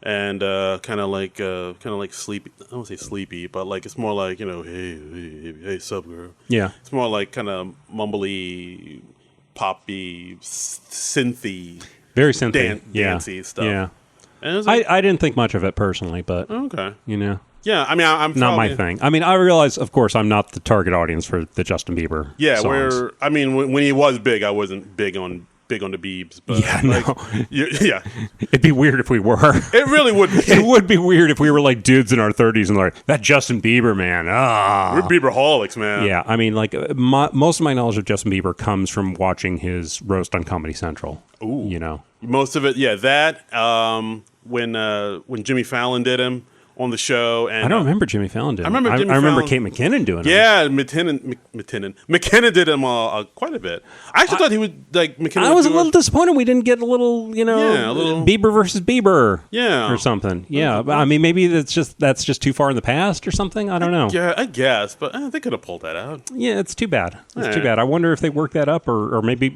And kind of like sleepy. I don't want to say sleepy, but like it's more like hey, sup, girl. Yeah, it's more like kind of mumbly, poppy, synthy. Very synthy. dancey stuff. Yeah. And it was like, I didn't think much of it personally, but okay. Yeah, I mean, I'm not my thing. I mean, I realize, of course, I'm not the target audience for the Justin Bieber. Yeah, songs. when he was big, I wasn't big on the Biebs. But yeah. It'd be weird if we were. It really would be. It would be weird if we were like dudes in our 30s and like, that Justin Bieber, man. We're Bieberholics, man. Yeah, I mean, like, most of my knowledge of Justin Bieber comes from watching his roast on Comedy Central. Ooh. Most of it, that, when Jimmy Fallon did him on the show. And I don't remember Jimmy Fallon did him. I remember Kate McKinnon doing it. Yeah, McKinnon did him quite a bit. I actually thought he would, like, McKinnon I was a little disappointed we didn't get a little, Bieber versus Bieber. Yeah. Or something. Yeah. I mean, maybe that's just too far in the past or something. I don't know. Yeah, I guess. But they could have pulled that out. Yeah, it's too bad. Too bad. I wonder if they worked that up or maybe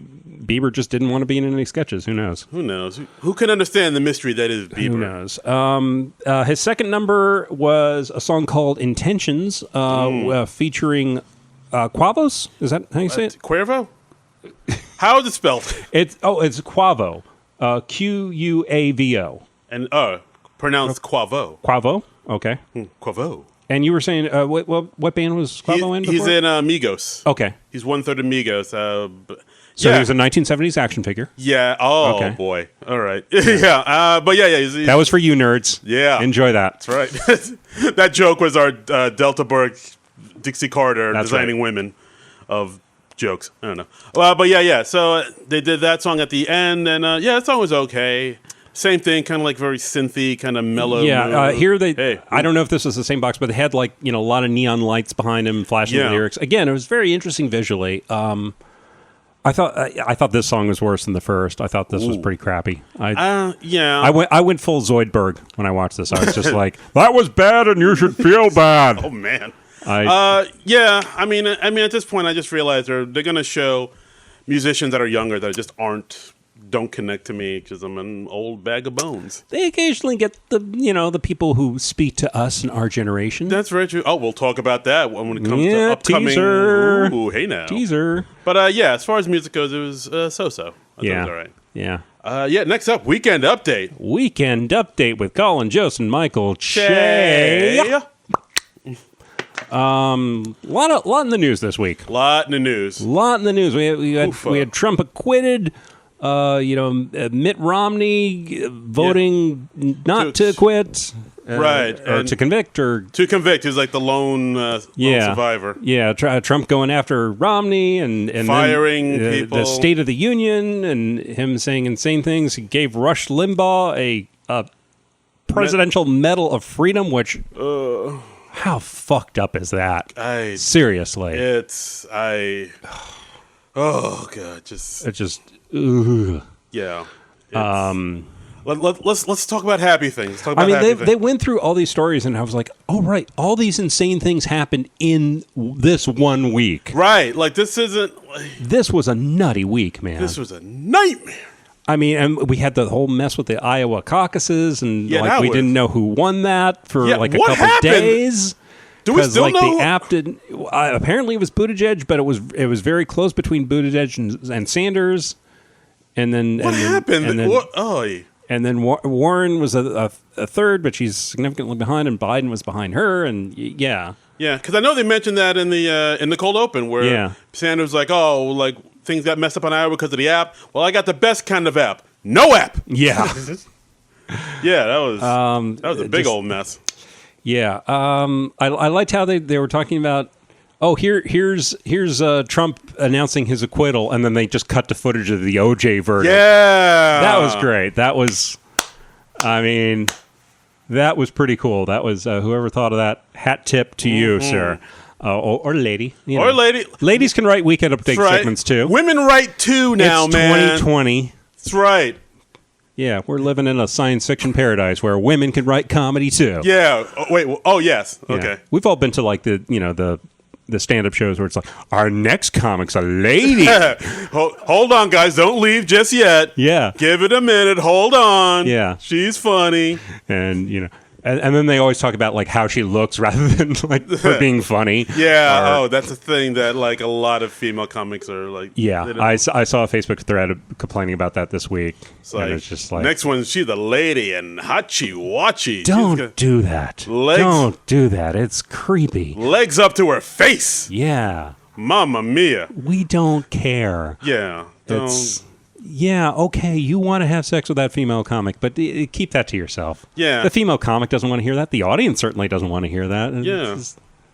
Bieber just didn't want to be in any sketches. Who knows? Who can understand the mystery that is Bieber? Who knows? His second number was a song called Intentions featuring Quavos. Is that how you say it? Cuervo? How is it spelled? It's Quavo. Quavo. And pronounced Quavo. Quavo? Okay. Quavo. And you were saying, what band was Quavo in before? He's in Migos. Okay. He's 1/3 of Migos. So he was a 1970s action figure. Yeah. Oh, okay. Boy. All right. Yeah. But yeah. He's, that was for you nerds. Yeah. Enjoy that. That's right. That joke was our Delta Burke, Dixie Carter designing women of jokes. I don't know. But yeah. So they did that song at the end, and that song was okay. Same thing, kind of like very synthy, kind of mellow. Yeah, here I don't know if this was the same box, but they had like a lot of neon lights behind him, flashing the lyrics. Again, it was very interesting visually. I thought this song was worse than the first. I thought this was pretty crappy. I went full Zoidberg when I watched this. I was just like, that was bad, and you should feel bad. Oh man. I mean, at this point, I just realized they're going to show musicians that are younger that just don't connect to me because I'm an old bag of bones. They occasionally get the people who speak to us in our generation. That's very true. Oh, we'll talk about that when it comes to upcoming. Teaser. Ooh, hey now. Teaser. But as far as music goes, it was so-so. I thought it was all right. Yeah. Next up, Weekend Update. Weekend Update with Colin Jost and Michael Che. Lot in the news this week. Lot in the news. We had Trump acquitted. Mitt Romney voting not to acquit, right, or to convict, to convict. He's like the lone survivor. Yeah, Trump going after Romney and firing then, people. The State of the Union and him saying insane things. He gave Rush Limbaugh a presidential Medal of Freedom, which how fucked up is that? Seriously, oh god, ugh. Yeah. Let's talk about happy things. They went through all these stories, and I was like, oh, right, all these insane things happened in this 1 week. Right. Like, this isn't... This was a nutty week, man. This was a nightmare. I mean, and we had the whole mess with the Iowa caucuses, and we didn't know who won that for a couple of days. Do we still know? The app didn't... apparently, it was Buttigieg, but it was very close between Buttigieg and Sanders. And then what happened? And then Warren was a third, but she's significantly behind, and Biden was behind her, and because I know they mentioned that in the cold open where Sanders was like, things got messed up on Iowa because of the app. Well, I got the best kind of app, no app. Yeah, that was a big old mess. Yeah, I liked how they were talking about. Oh, here's Trump announcing his acquittal, and then they just cut to footage of the OJ verdict. Yeah, that was great. That was pretty cool. That was whoever thought of that. Hat tip to you, sir, or lady. Or lady. Ladies can write weekend update segments too. Women write too now, it's man. 2020. That's right. Yeah, we're living in a science fiction paradise where women can write comedy too. Yeah. Yes. Okay. Yeah. We've all been to like the stand-up shows where it's like, our next comic's a lady. Hold on, guys. Don't leave just yet. Yeah. Give it a minute. Hold on. Yeah. She's funny. And, And then they always talk about like how she looks rather than like her being funny. Yeah. That's a thing that like a lot of female comics are like. Yeah. I saw a Facebook thread complaining about that this week. It's just like next one, she's the lady and Hachi Wachi. Don't do that. Don't do that. It's creepy. Legs up to her face. Yeah. Mamma mia. We don't care. Yeah. Yeah, okay, you want to have sex with that female comic, but keep that to yourself. Yeah. The female comic doesn't want to hear that. The audience certainly doesn't want to hear that. Yeah.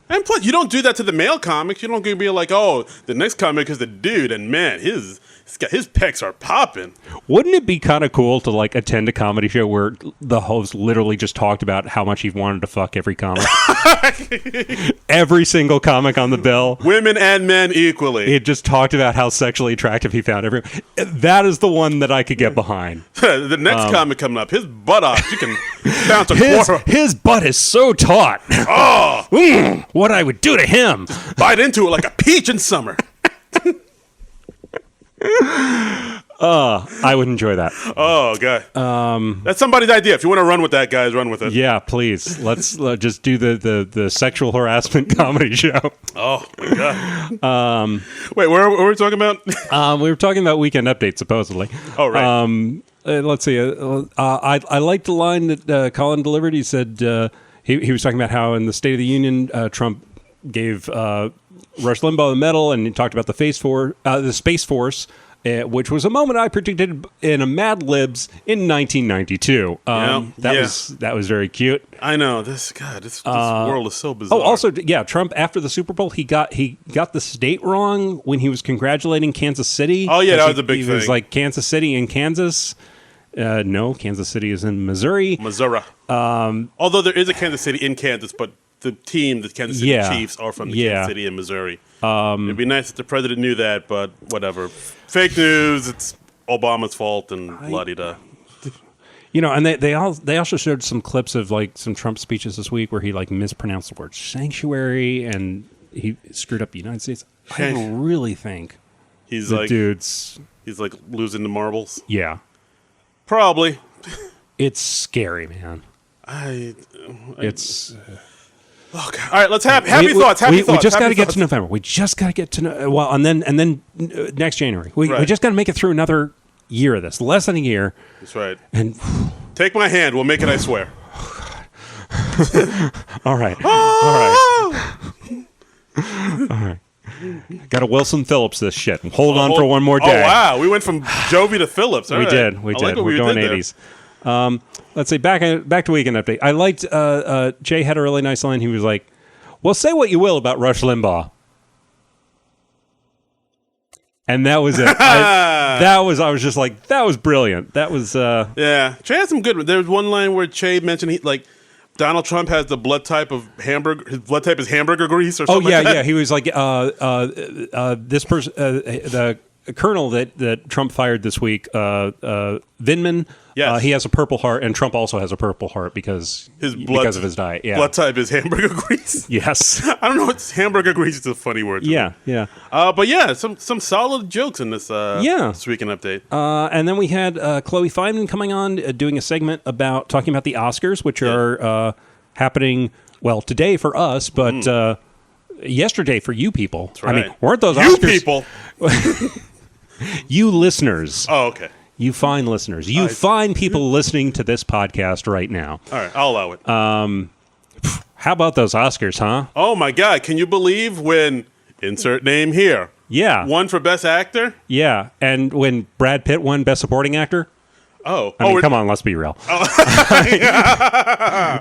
And plus, you don't do that to the male comics. You don't be like, oh, the next comic is the dude, and man, his pecs are popping. Wouldn't it be kind of cool to like attend a comedy show where the host literally just talked about how much he wanted to fuck every comic? Every single comic on the bill. Women and men equally. It just talked about how sexually attractive he found everyone. That is the one that I could get behind. The next comic coming up, his buttocks, you can bounce a quarter. His butt is so taut. Oh! What I would do to him. Bite into it like a peach in summer. I would enjoy that. Oh, God. That's somebody's idea. If you want to run with that, guys, run with it. Yeah, please. Let's just do the sexual harassment comedy show. Oh, my God. Wait, what were we talking about? We were talking about Weekend Update, supposedly. Oh, right. Let's see. I liked the line that Colin delivered. He said he was talking about how in the State of the Union, Trump gave Rush Limbaugh the medal, and he talked about the Space Force, which was a moment I predicted in a Mad Libs in 1992. That was very cute. I know this world is so bizarre. Oh, also, yeah, Trump after the Super Bowl, he got the state wrong when he was congratulating Kansas City. Oh yeah, that was a big thing. He was like Kansas City in Kansas. No, Kansas City is in Missouri. Although there is a Kansas City in Kansas, but the Kansas City Chiefs, are from Kansas City in Missouri. It'd be nice if the president knew that, but whatever. Fake news. It's Obama's fault and la-di-da. And they also showed some clips of like some Trump speeches this week where he like mispronounced the word sanctuary and he screwed up the United States. I really think he's like losing the marbles. Yeah, probably. It's scary, man. It's. Oh, God. All right, let's have happy thoughts. We just got to get to November. We just got to get to and then next January. We just got to make it through another year of this. Less than a year. That's right. And take my hand. We'll make it. I swear. All right. All right. Got to Wilson Phillips this shit. Hold on for one more day. Oh wow, we went from Jovi to Phillips. We did. We're going 80s. Let's say back to Weekend Update. I liked Jay had a really nice line. He was like, "Well, say what you will about Rush Limbaugh," and that was it. I was just like, that was brilliant. That was yeah. Jay had some good. There was one line where Jay mentioned Donald Trump has the blood type of hamburger. His blood type is hamburger grease or something. Oh yeah. He was like, this person, the colonel that Trump fired this week, Vindman. Yes. He has a Purple Heart, and Trump also has a Purple Heart because of his diet. Yeah. Blood type is hamburger grease. Yes. I don't know. It's hamburger grease is a funny word. Yeah. But yeah, some solid jokes in this. This Weekend Update. And then we had Chloe Fineman coming on, doing a segment about talking about the Oscars, which are happening today for us, but yesterday for you people. That's right. I mean, weren't those you Oscars? People? You listeners. Oh, okay. You fine listeners. You fine people listening to this podcast right now. All right, I'll allow it. How about those Oscars, huh? Oh, my God. Can you believe when insert name here? Yeah. Won for Best Actor? Yeah. And when Brad Pitt won Best Supporting Actor? Oh. I mean, come on, let's be real.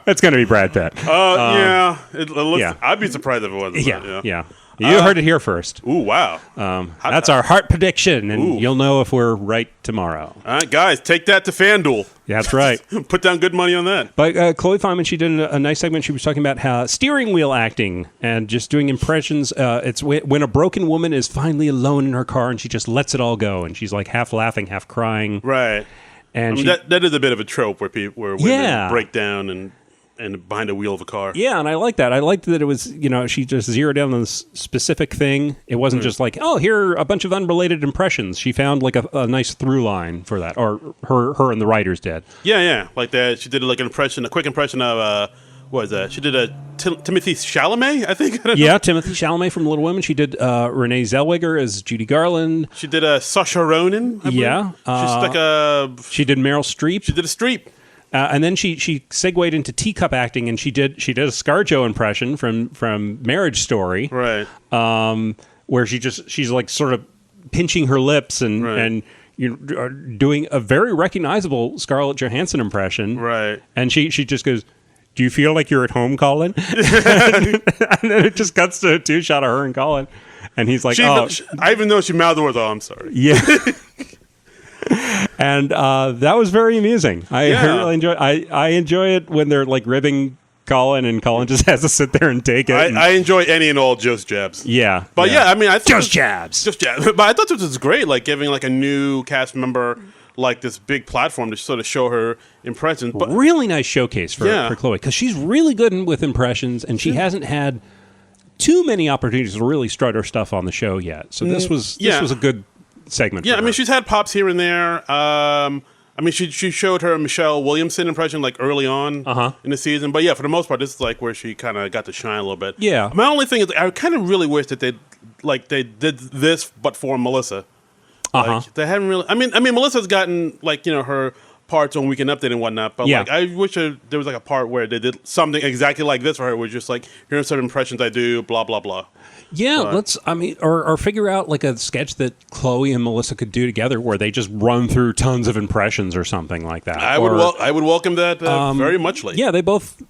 It's going to be Brad Pitt. Yeah. It looks, I'd be surprised if it wasn't. Yeah. You heard it here first. Ooh, wow. That's our heart prediction, and you'll know if we're right tomorrow. All right, guys, take that to FanDuel. Yeah, that's right. Put down good money on that. But Chloe Fineman, she did a nice segment. She was talking about how steering wheel acting and just doing impressions. It's when a broken woman is finally alone in her car and she just lets it all go, and she's like half laughing, half crying. Right. And that is a bit of a trope where women break down and and behind the wheel of a car. Yeah, and I like that. I liked that it was, she just zeroed in on this specific thing. It wasn't just like, oh, here are a bunch of unrelated impressions. She found like a nice through line for that, or her and the writers did. Yeah, like that. She did like a quick impression of what was that? She did a Timothy Chalamet, I think. Timothy Chalamet from Little Women. She did Renee Zellweger as Judy Garland. She did a Saoirse Ronan. She did Meryl Streep. She did a Streep. And then she segued into teacup acting, and she did a ScarJo impression from Marriage Story, right? Where she's like sort of pinching her lips and doing a very recognizable Scarlett Johansson impression, right? And she just goes, "Do you feel like you're at home, Colin?" and then it just cuts to a 2-shot of her and Colin, and he's like, I even know she mouthed the words, "Oh, I'm sorry." Yeah. And that was very amusing. I really enjoy. I enjoy it when they're like ribbing Colin, and Colin just has to sit there and take it. I enjoy any and all Joe's jabs. Yeah, but I mean, I thought Joe's jabs. But I thought this was great, like giving like a new cast member like this big platform to sort of show her impressions. But really nice showcase for Chloe, because she's really good with impressions, and she hasn't had too many opportunities to really strut her stuff on the show yet. So this was a good segment. Yeah, for her. I mean, she's had pops here and there. I mean, she showed her Michelle Williamson impression like early on in the season. But yeah, for the most part, this is like where she kind of got to shine a little bit. Yeah. My only thing is, I kind of really wish that they did this, but for Melissa. Like, they haven't really. I mean, Melissa's gotten like her parts on Weekend Update and whatnot. But like, I wish there was like a part where they did something exactly like this for her, where just like, here's some impressions I do, blah blah blah. Yeah, or figure out like a sketch that Chloe and Melissa could do together, where they just run through tons of impressions or something like that. I would welcome that very muchly. Yeah, they both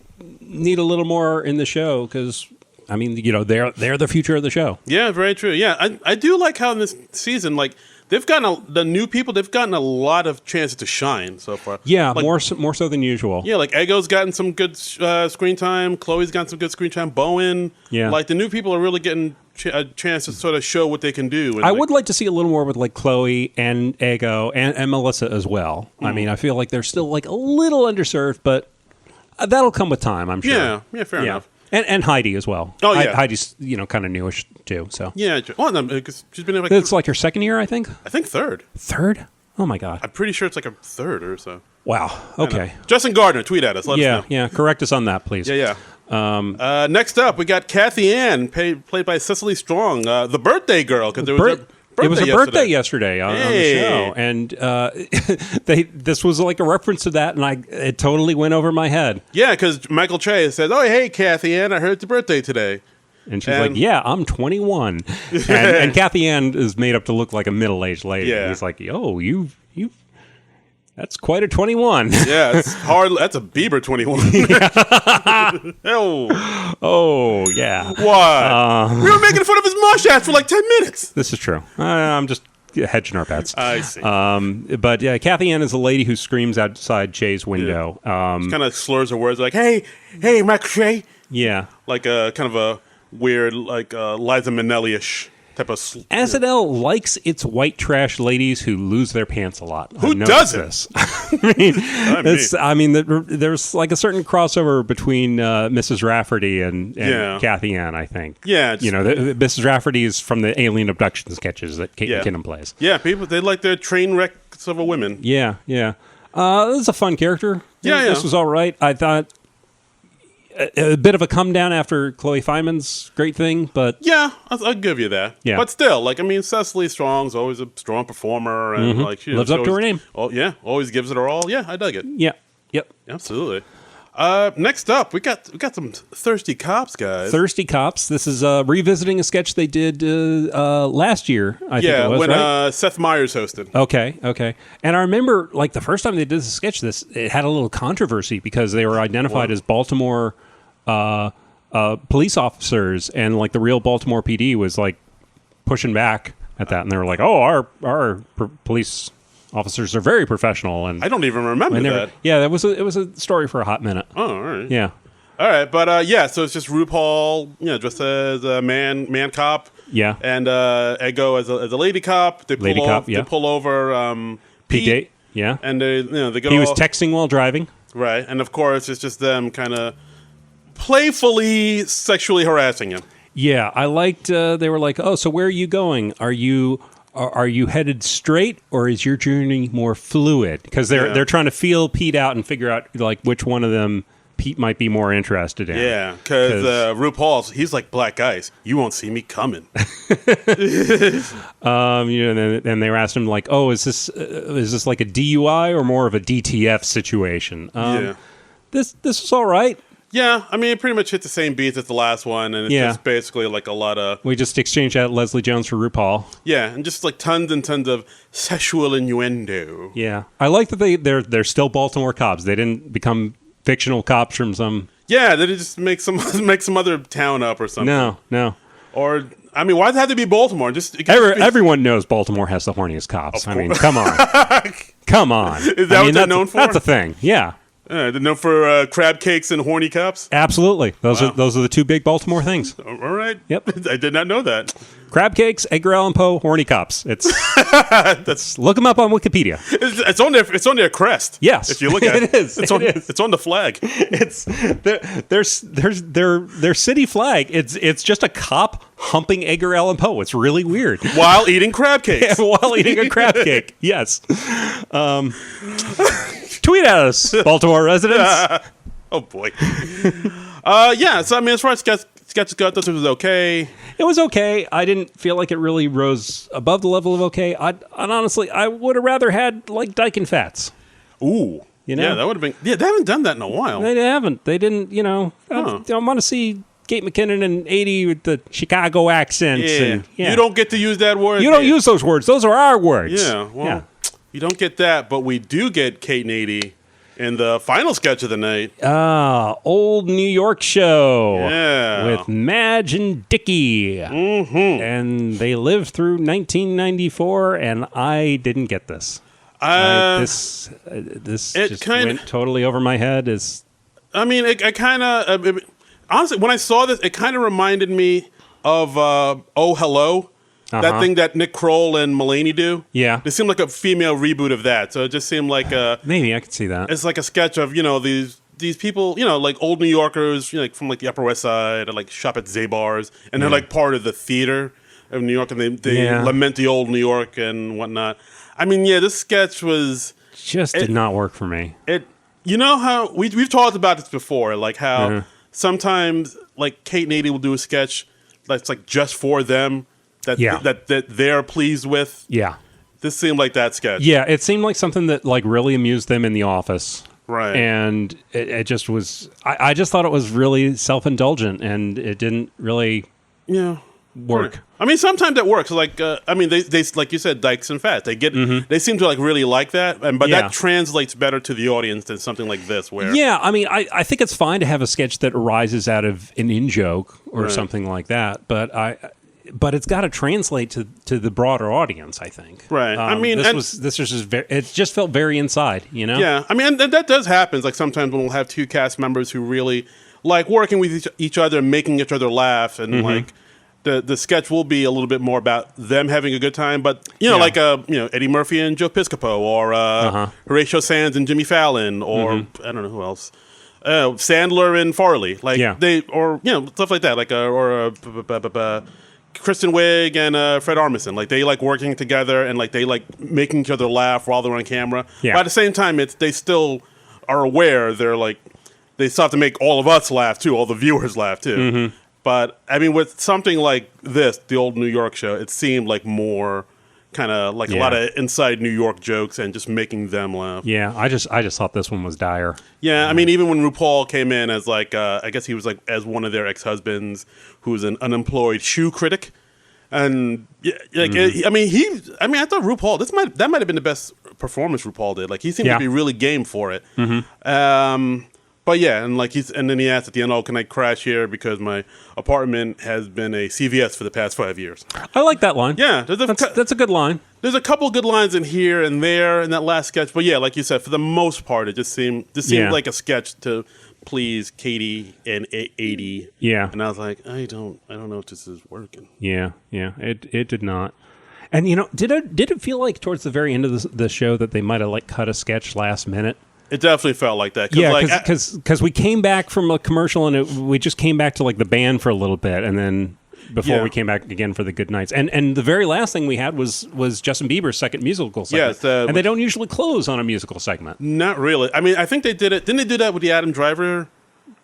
need a little more in the show, because I mean, they're the future of the show. Yeah, very true. Yeah, I do like how in this season, like, they've gotten the new people. They've gotten a lot of chances to shine so far. Yeah, like, more so than usual. Yeah, like Eggo's gotten some good screen time. Chloe's gotten some good screen time. Bowen. Yeah, like the new people are really getting a chance to sort of show what they can do. And I would like to see a little more with like Chloe and Eggo and Melissa as well. I mean, I feel like they're still like a little underserved, but that'll come with time, I'm sure. Yeah, fair enough. And Heidi as well. Oh yeah, Heidi's kind of newish too. So yeah, well, no, because she's been like it's like her second year, I think. Third. Third? Oh my god! I'm pretty sure it's like a third or so. Wow. Okay. Justin Gardner, tweet at us. Let us know. Yeah. Correct us on that, please. Yeah. Next up, we got Kathy Ann, played by Cecily Strong, the birthday girl, because it was her birthday yesterday on the show, and this was like a reference to that, and it totally went over my head. Yeah, because Michael Che says, "Oh, hey, Kathy Ann, I heard it's your birthday today," and she's like, "Yeah, I'm 21," and Kathy Ann is made up to look like a middle-aged lady. Yeah, and he's like, "Oh, you." That's quite a 21. Yeah, it's hard. That's a Bieber 21. Oh, yeah. What? We were making fun of his mustache for like 10 minutes. This is true. I'm just hedging our bets. I see. But yeah, Kathy Ann is a lady who screams outside Che's window. Yeah. She kind of slurs her words like, hey, Michael Che. Yeah. Like a kind of a weird, like Liza Minnelli-ish. SNL likes its white trash ladies who lose their pants a lot. Who doesn't? This. I mean, there's like a certain crossover between Mrs. Rafferty and Kathy Ann, I think. Yeah. Mrs. Rafferty is from the alien abduction sketches that Kate McKinnon plays. Yeah, people, they like their train wrecks of a women. Yeah. This is a fun character. This was all right. I thought a bit of a come down after Chloe Fineman's great thing, but yeah, I'll give you that. Yeah, but still, like, I mean, Cecily Strong's always a strong performer, and like she lives up to her name. Oh yeah, always gives it her all. Yeah, I dug it. Yeah, yep, absolutely. Next up, we got some Thirsty Cops, guys. Thirsty Cops. This is revisiting a sketch they did last year. I think it was, when right? Seth Meyers hosted. Okay. And I remember, like, the first time they did this sketch, it had a little controversy because they were identified as Baltimore police officers, and like the real Baltimore PD was like pushing back at that, and they were like, "Oh, our police officers are very professional." And I don't even remember that. Yeah, it was a story for a hot minute. Oh, all right. Yeah. All right, but so it's just RuPaul, dressed as a man cop. Yeah. And Eggo as a lady cop. They pull over Pete Date. Yeah. And they go. He was texting while driving. Right, and of course, it's just them kind of playfully sexually harassing him. Yeah, I liked. They were like, "Oh, so where are you going? Are you headed straight, or is your journey more fluid?" Because they're trying to feel Pete out and figure out like which one of them Pete might be more interested in. Yeah, because RuPaul, he's like black ice. You won't see me coming. And they were asking him like, "Oh, is this like a DUI or more of a DTF situation?" This was all right. Yeah, I mean, it pretty much hit the same beats as the last one, and it's just basically like a lot of... We just exchanged out Leslie Jones for RuPaul. Yeah, and just like tons and tons of sexual innuendo. Yeah, I like that they're still Baltimore cops. They didn't become fictional cops from some... Yeah, they just make some other town up or something. No. Or, I mean, why does it have to be Baltimore? Everyone knows Baltimore has the horniest cops. I mean, come on. Come on. Is that what they're known for? That's a thing, yeah. They're known for crab cakes and horny cops? Absolutely. Those are the two big Baltimore things. All right. Yep. I did not know that. Crab cakes, Edgar Allan Poe, horny cops. Look them up on Wikipedia. It's on their crest. Yes. If you look at it. It's on the flag. It's their city flag. It's just a cop humping Edgar Allan Poe. It's really weird. While eating crab cakes. While eating a crab cake. Yes. Tweet at us, Baltimore residents. Oh, boy. Yeah, so, I mean, as far as sketches go, I thought it was okay. It was okay. I didn't feel like it really rose above the level of okay. And honestly, I would have rather had, like, Dyke and Fats. Ooh. You know? Yeah, that would have been... Yeah, they haven't done that in a while. They haven't. They didn't, I want to see Kate McKinnon in 80 with the Chicago accents. Yeah. You don't get to use that word. You don't use those words. Those are our words. Yeah, well... You don't get that, but we do get Kate and 80 in the final sketch of the night. Old New York show. Yeah. With Madge and Dickie. Mm-hmm. And they lived through 1994, and I didn't get this. This just went totally over my head. Honestly, when I saw this, it kind of reminded me of Oh Hello. That thing that Nick Kroll and Mulaney do. Yeah. It seemed like a female reboot of that. So it just seemed like maybe I could see that. It's like a sketch of, these people, like old New Yorkers, like from like the Upper West Side, and like shop at Zabar's, and they're like part of the theater of New York, and they lament the old New York and whatnot. I mean, this sketch was... did not work for me. You know how... We've talked about this before, like how sometimes like Kate and 80 will do a sketch that's like just for them, that they're pleased with. Yeah. This seemed like that sketch. Yeah, it seemed like something that like really amused them in the office. Right. And it just was... I just thought it was really self-indulgent, and it didn't really work. Right. I mean, sometimes it works. Like, they like you said, Dykes and Fats. They seem to like really like that, but that translates better to the audience than something like this. Where I mean, I think it's fine to have a sketch that arises out of an in-joke or something like that, but it's got to translate to the broader audience, I think. Right. I mean, this was just it just felt very inside, Yeah. I mean, and that does happen. Like sometimes when we'll have two cast members who really like working with each other and making each other laugh, and like the sketch will be a little bit more about them having a good time. But like Eddie Murphy and Joe Piscopo, or Horatio Sands and Jimmy Fallon, or I don't know who else. Sandler and Farley, like stuff like that, like Kristen Wiig and Fred Armisen, like they like working together and like they like making each other laugh while they're on camera. Yeah. But at the same time, they still are aware they're like they still have to make all of us laugh too, all the viewers laugh too. But I mean, with something like this, the old New York show, it seemed like more kind of like a lot of inside New York jokes and just making them laugh. Yeah, I just thought this one was dire. Yeah, I mean, even when RuPaul came in as like, I guess he was like as one of their ex-husbands who's an unemployed shoe critic, and I thought RuPaul that might have been the best performance RuPaul did. Like he seemed to be really game for it. But yeah, and then he asked at the end, "Oh, can I crash here because my apartment has been a CVS for the past 5 years?" I like that line. Yeah, that's a good line. There's a couple good lines in here and there in that last sketch, but yeah, like you said, for the most part, it just seemed like a sketch to please Katie and 80. Yeah, and I was like, I don't know if this is working. Yeah, it did not. And did it feel like towards the very end of the show that they might have like cut a sketch last minute? It definitely felt like that. Because we came back from a commercial and we just came back to like the band for a little bit, and then before we came back again for the good nights. And the very last thing we had was Justin Bieber's second musical segment. Yes, and they don't usually close on a musical segment. Not really. I mean, I think they did it. Didn't they do that with the Adam Driver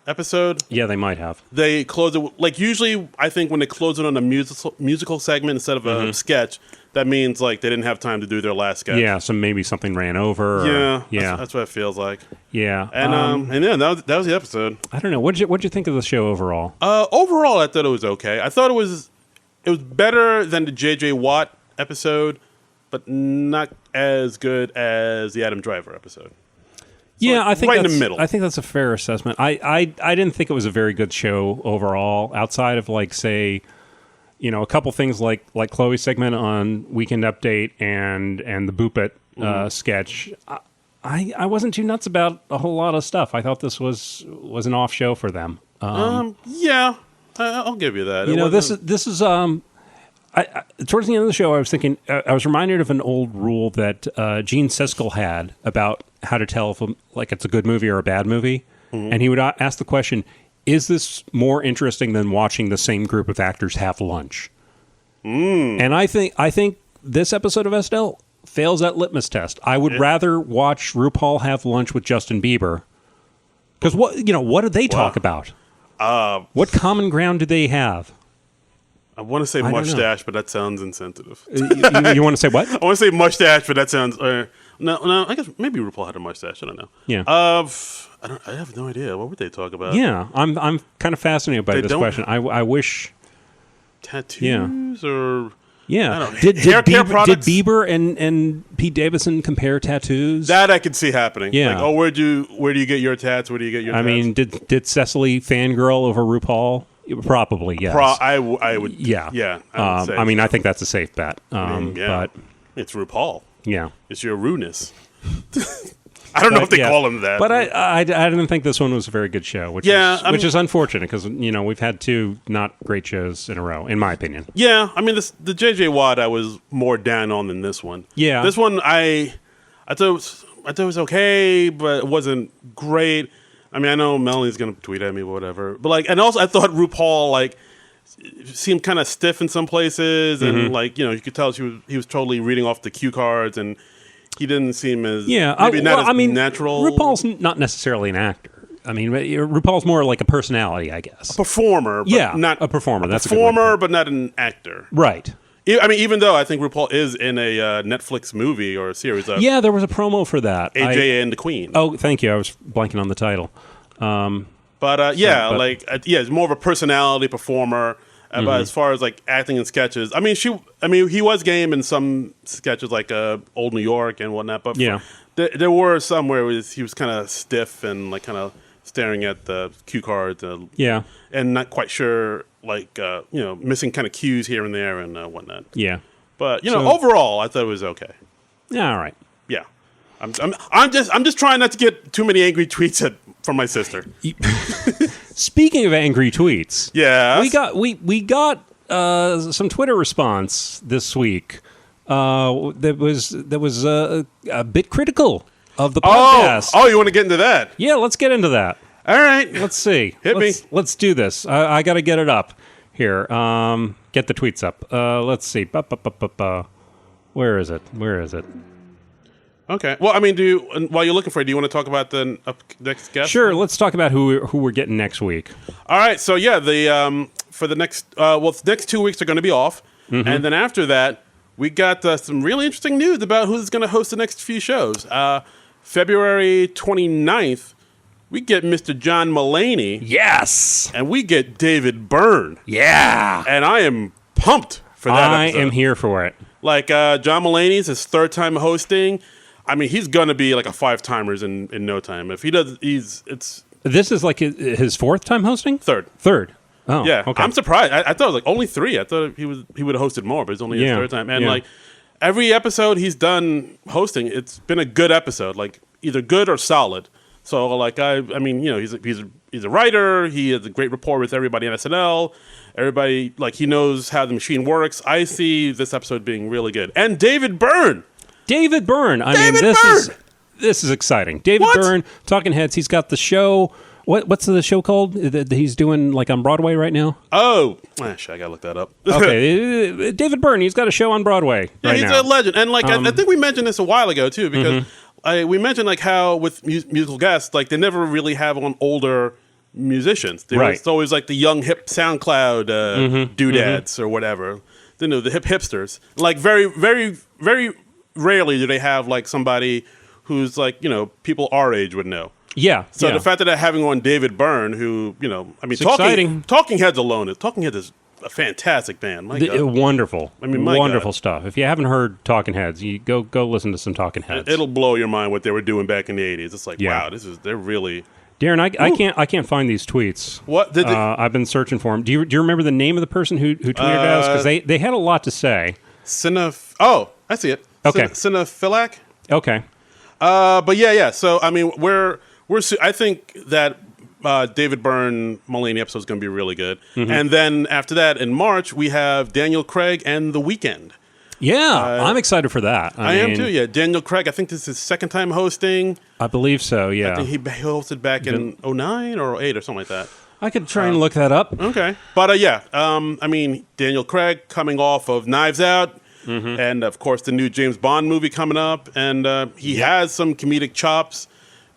episode? Yeah, they might have. They close it like usually. I think when they close it on a musical segment instead of a sketch, that means like they didn't have time to do their last sketch. Yeah, so maybe something ran over. That's what it feels like. Yeah, and that was the episode. I don't know. What'd you think of the show overall? Overall, I thought it was okay. I thought it was better than the J.J. Watt episode, but not as good as the Adam Driver episode. I think right in the middle. I think that's a fair assessment. I didn't think it was a very good show overall, outside of like say, a couple things like Chloe's segment on Weekend Update and the Boop It sketch. I wasn't too nuts about a whole lot of stuff. I thought this was an off show for them. I'll give you that. This is towards the end of the show, I was thinking, I was reminded of an old rule that Gene Siskel had about how to tell if it's a good movie or a bad movie. Mm-hmm. And he would ask the question, is this more interesting than watching the same group of actors have lunch? And I think this episode of SNL fails that litmus test. I would rather watch RuPaul have lunch with Justin Bieber. Because what do they talk about? What common ground do they have? I want to say mustache, but that sounds insensitive. You want to say what? I want to say mustache, but that sounds... No. I guess maybe RuPaul had a mustache. I don't know. Yeah. I have no idea. What would they talk about? Yeah, I'm kind of fascinated by this question. I wish tattoos or yeah. I don't know. Did products? Bieber and Pete Davidson compare tattoos? That I could see happening. Yeah. Like, where do you get your tats? Where do you get your tats? I mean, did Cecily fangirl over RuPaul? Probably, yes. I would. Yeah. Yeah. I think that's a safe bet. But it's RuPaul. Yeah. It's your rudeness. I don't know if they call him that. But I didn't think this one was a very good show, which is unfortunate because, we've had two not great shows in a row, in my opinion. Yeah. I mean, the J.J. Watt I was more down on than this one. Yeah. This one I thought it was okay, but it wasn't great. I mean, I know Melanie's going to tweet at me or whatever. But, and also I thought RuPaul, seemed kind of stiff in some places. And, you could tell he was totally reading off the cue cards and he didn't seem as natural. RuPaul's not necessarily an actor. I mean, RuPaul's more like a personality, I guess. A performer, but not a performer. That's a performer, but not an actor. Right. I mean, even though I think RuPaul is in a Netflix movie or a series. There was a promo for that. AJ and the Queen. Oh, thank you. I was blanking on the title. It's more of a personality performer. But as far as acting in sketches, he was game in some sketches like Old New York and whatnot. But there were some where he was kind of stiff and kind of staring at the cue cards. And not quite sure, missing kind of cues here and there and whatnot. Yeah. But overall, I thought it was okay. Yeah. All right. Yeah. I'm just trying not to get too many angry tweets from my sister. Speaking of angry tweets, we got some Twitter response this week that was a bit critical of the podcast. Oh, you want to get into that? Yeah, let's get into that. All right, let's see. Me. Let's do this. I got to get it up here. Get the tweets up. Let's see. Where is it? Okay. Well, while you're looking for it, do you want to talk about the next guest? Sure. Let's talk about who we're getting next week. All right. So for the next the next 2 weeks are going to be off, and then after that we got some really interesting news about who's going to host the next few shows. February 29th, we get Mr. John Mulaney. Yes. And we get David Byrne. Yeah. And I am pumped for that. I am here for it. John Mulaney's his third time hosting. He's going to be a 5-timers in no time. If he does, This is his fourth time hosting? Third. Oh, yeah. Okay. I'm surprised. I thought it was only 3. I thought he would have hosted more, but it's only his third time. And every episode he's done hosting, it's been a good episode, either good or solid. So he's a writer. He has a great rapport with everybody on SNL. Everybody he knows how the machine works. I see this episode being really good. And David Byrne. David Byrne. This is exciting. David Byrne, Talking Heads. He's got the show. What's the show called that he's doing like on Broadway right now? Oh, I gotta look that up. Okay, David Byrne. He's got a show on Broadway. Yeah, right he's now. a legend, and like I think we mentioned this a while ago too, because we mentioned like how with musical guests, like they never really have on older musicians. It's always like the young hip SoundCloud doodads or whatever. You know, the hip hipsters. Like very, very, very rarely do they have like somebody who's like, you know, people our age would know. Yeah. So the fact that they're having on David Byrne, who, you know, I mean, Talking Heads alone Talking Heads is a fantastic band. Wonderful. I mean, wonderful stuff. If you haven't heard Talking Heads, you go listen to some Talking Heads. It'll blow your mind what they were doing back in the 80s. It's like, wow, they're really... Darren, I can't find these tweets. What? I've been searching for them. Do you remember the name of the person who tweeted at us? Because they had a lot to say. Oh, I see it. Okay. Cinephiliac? Okay. But yeah. So, I mean, I think that David Byrne Mulaney episode is going to be really good. And then after that, in March, we have Daniel Craig and The Weeknd. Yeah, I'm excited for that. I am too, yeah. Daniel Craig, I think this is his second time hosting. I believe so, yeah. I think he hosted back in 2009 or 2008 or something like that. I could try and look that up. Okay. But I mean, Daniel Craig coming off of Knives Out, and of course the new James Bond movie coming up, and he has some comedic chops,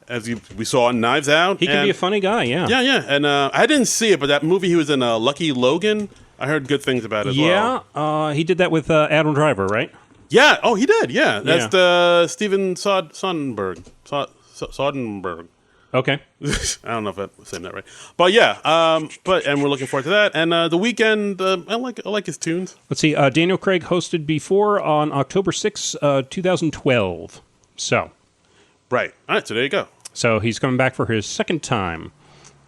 as we saw in Knives Out. He can be a funny guy, yeah. Yeah. And I didn't see it, but that movie he was in, Lucky Logan, I heard good things about it as well. Yeah, he did that with Adam Driver, right? Yeah, he did, yeah. That's the Steven Soderbergh. Soderbergh. Okay. I don't know if I'm saying that right. But yeah, and we're looking forward to that. And The Weeknd, I like his tunes. Let's see, Daniel Craig hosted before on October 6, 2012. So. Right. All right, so there you go. So he's coming back for his second time.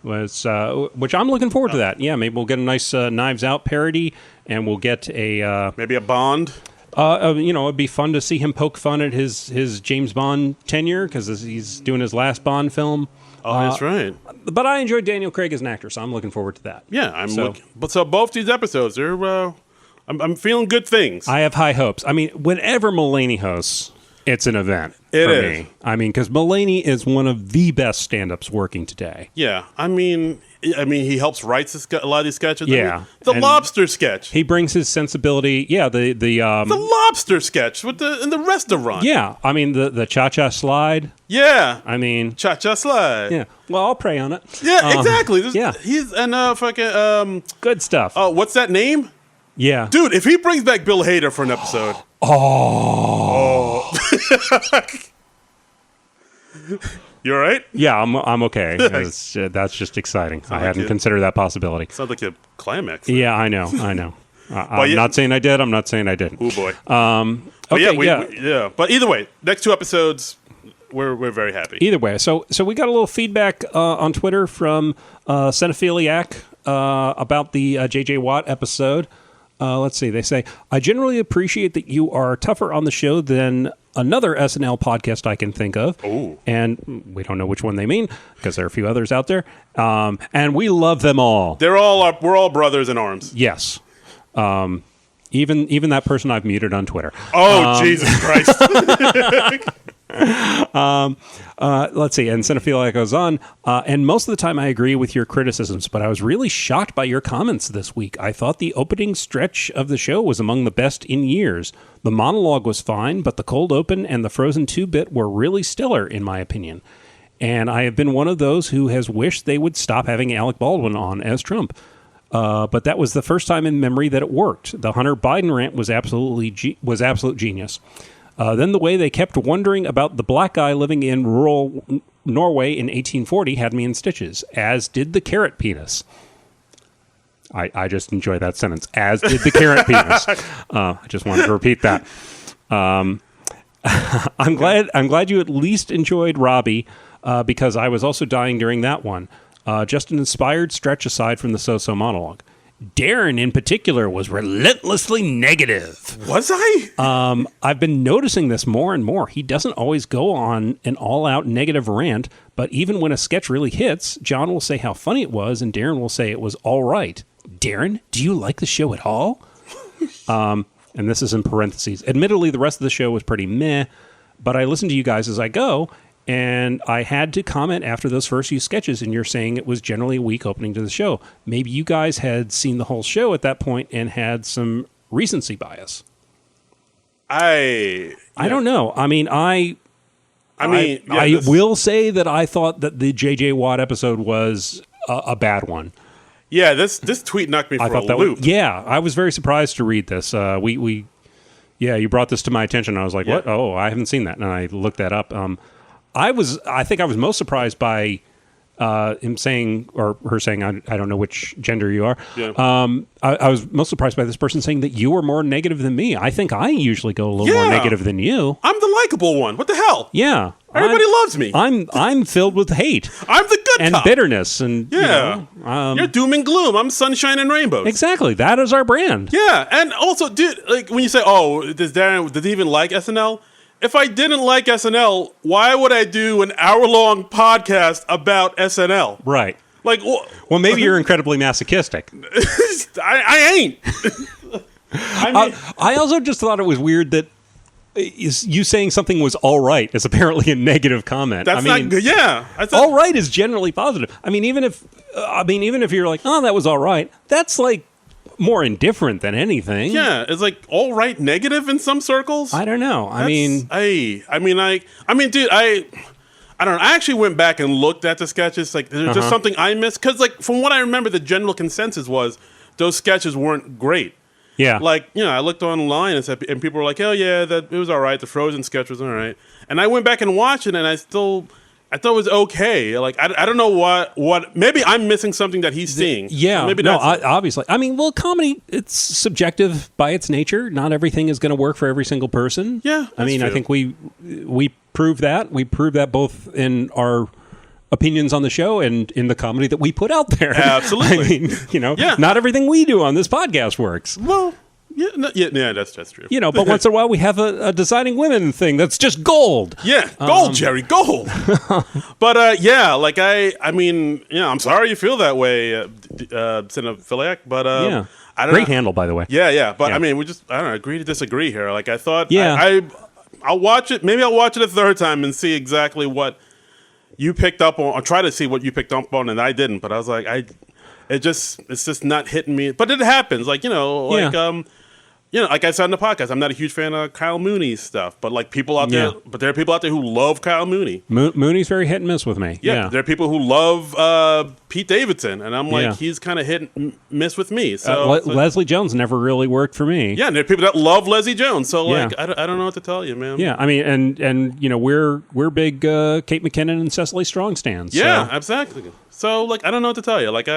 Which I'm looking forward to that. Yeah, maybe we'll get a nice Knives Out parody, and we'll get maybe a Bond. It'd be fun to see him poke fun at his James Bond tenure because he's doing his last Bond film. Oh, that's right. But I enjoyed Daniel Craig as an actor, so I'm looking forward to that. Yeah, so both these episodes, I'm feeling good things. I have high hopes. I mean, whenever Mulaney hosts, it's an event for me. I mean, because Mulaney is one of the best stand-ups working today. Yeah, I mean, he helps write a lot of these sketches. Yeah, the lobster sketch. He brings his sensibility. Yeah, the lobster sketch in the restaurant. Yeah, I mean the cha-cha slide. Yeah, I mean cha-cha slide. Yeah, well, I'll pray on it. Yeah, exactly. He's fucking good stuff. Oh, what's that name? Yeah, dude, if he brings back Bill Hader for an episode. You all right? Yeah, I'm okay. That's just exciting. I hadn't considered that possibility. Sounds like a climax. Yeah, I know. I'm not saying I did. I'm not saying I didn't. Oh boy. Okay. But either way, next two episodes, we're very happy. Either way, so we got a little feedback on Twitter from Cinephiliac about the J.J. Watt episode. Let's see. They say, I generally appreciate that you are tougher on the show than another SNL podcast I can think of. Ooh. And we don't know which one they mean because there are a few others out there. And we love them all. We're all brothers in arms. Yes. Even that person I've muted on Twitter. Oh, Jesus Christ. Let's see. And Cinephiliac goes on. And most of the time I agree with your criticisms, but I was really shocked by your comments this week. I thought the opening stretch of the show was among the best in years. The monologue was fine, but the cold open and the Frozen 2-bit were really stellar, in my opinion. And I have been one of those who has wished they would stop having Alec Baldwin on as Trump. But that was the first time in memory that it worked. The Hunter Biden rant was absolute genius. Then the way they kept wondering about the black guy living in rural Norway in 1840 had me in stitches, as did the carrot penis. I just enjoy that sentence. As did the carrot penis. I just wanted to repeat that. I'm glad you at least enjoyed Robbie, because I was also dying during that one. Just an inspired stretch aside from the so-so monologue. Darren, in particular, was relentlessly negative. Was I? I've been noticing this more and more. He doesn't always go on an all-out negative rant, but even when a sketch really hits, John will say how funny it was, and Darren will say it was all right. Darren, do you like the show at all? And this is in parentheses. Admittedly, the rest of the show was pretty meh, but I listen to you guys as I go, And I had to comment after those first few sketches, and you're saying it was generally a weak opening to the show. Maybe you guys had seen the whole show at that point and had some recency bias. I don't know. I mean, I will say that I thought that the J.J. Watt episode was a bad one. Yeah, this tweet knocked me for a loop. I was very surprised to read this. You brought this to my attention. I was like, what? Oh, I haven't seen that. And I looked that up. I think I was most surprised by him saying, or her saying, I don't know which gender you are. Yeah. I was most surprised by this person saying that you were more negative than me. I think I usually go a little more negative than you. I'm the likable one. What the hell? Yeah. Everybody loves me. I'm filled with hate. I'm the good and cop. bitterness. And, you're doom and gloom. I'm sunshine and rainbows. Exactly. That is our brand. Yeah. And also, dude, like when you say, oh, does he even like SNL? If I didn't like SNL, why would I do an hour-long podcast about SNL? Right. Like, well, maybe you're incredibly masochistic. I ain't. I also just thought it was weird that you saying something was all right is apparently a negative comment. That's not good. Yeah, all right is generally positive. I mean, even if you're like, oh, that was all right, that's like more indifferent than anything. Yeah, it's like all right negative in some circles. I don't know. I mean, dude, I don't know. I actually went back and looked at the sketches. Like, there's just something I missed because, like, from what I remember, the general consensus was those sketches weren't great. Yeah. Like, I looked online and people were like, "Oh yeah, that it was all right. The Frozen sketch was all right." And I went back and watched it, and I thought it was okay. Like, I don't know what. Maybe I'm missing something that he's seeing. Yeah. Maybe obviously. I mean, well, comedy, it's subjective by its nature. Not everything is going to work for every single person. Yeah. I mean, true. I think we proved that. We proved that both in our opinions on the show and in the comedy that we put out there. Absolutely. I mean, not everything we do on this podcast works. Well, yeah, that's true. But once in a while we have a designing women thing that's just gold. Yeah, gold, Jerry, gold. But I mean, I'm sorry you feel that way, Cinephiliac. But I don't great know. handle, by the way. Yeah. But I mean, I don't know, agree to disagree here. Like, I thought, I'll watch it. Maybe I'll watch it a third time and see exactly what you picked up on. I'll try to see what you picked up on, and I didn't. But I was like, it's just not hitting me. But it happens, like like I said in the podcast, I'm not a huge fan of Kyle Mooney's stuff. But like there are people out there who love Kyle Mooney. Mooney's very hit and miss with me. Yeah, there are people who love Pete Davidson, and I'm like, he's kind of hit and miss with me. So Leslie Jones never really worked for me. Yeah, and there are people that love Leslie Jones. So like, I don't know what to tell you, man. Yeah, I mean, and we're big Kate McKinnon and Cecily Strong stands. Yeah, exactly. So like, I don't know what to tell you. Like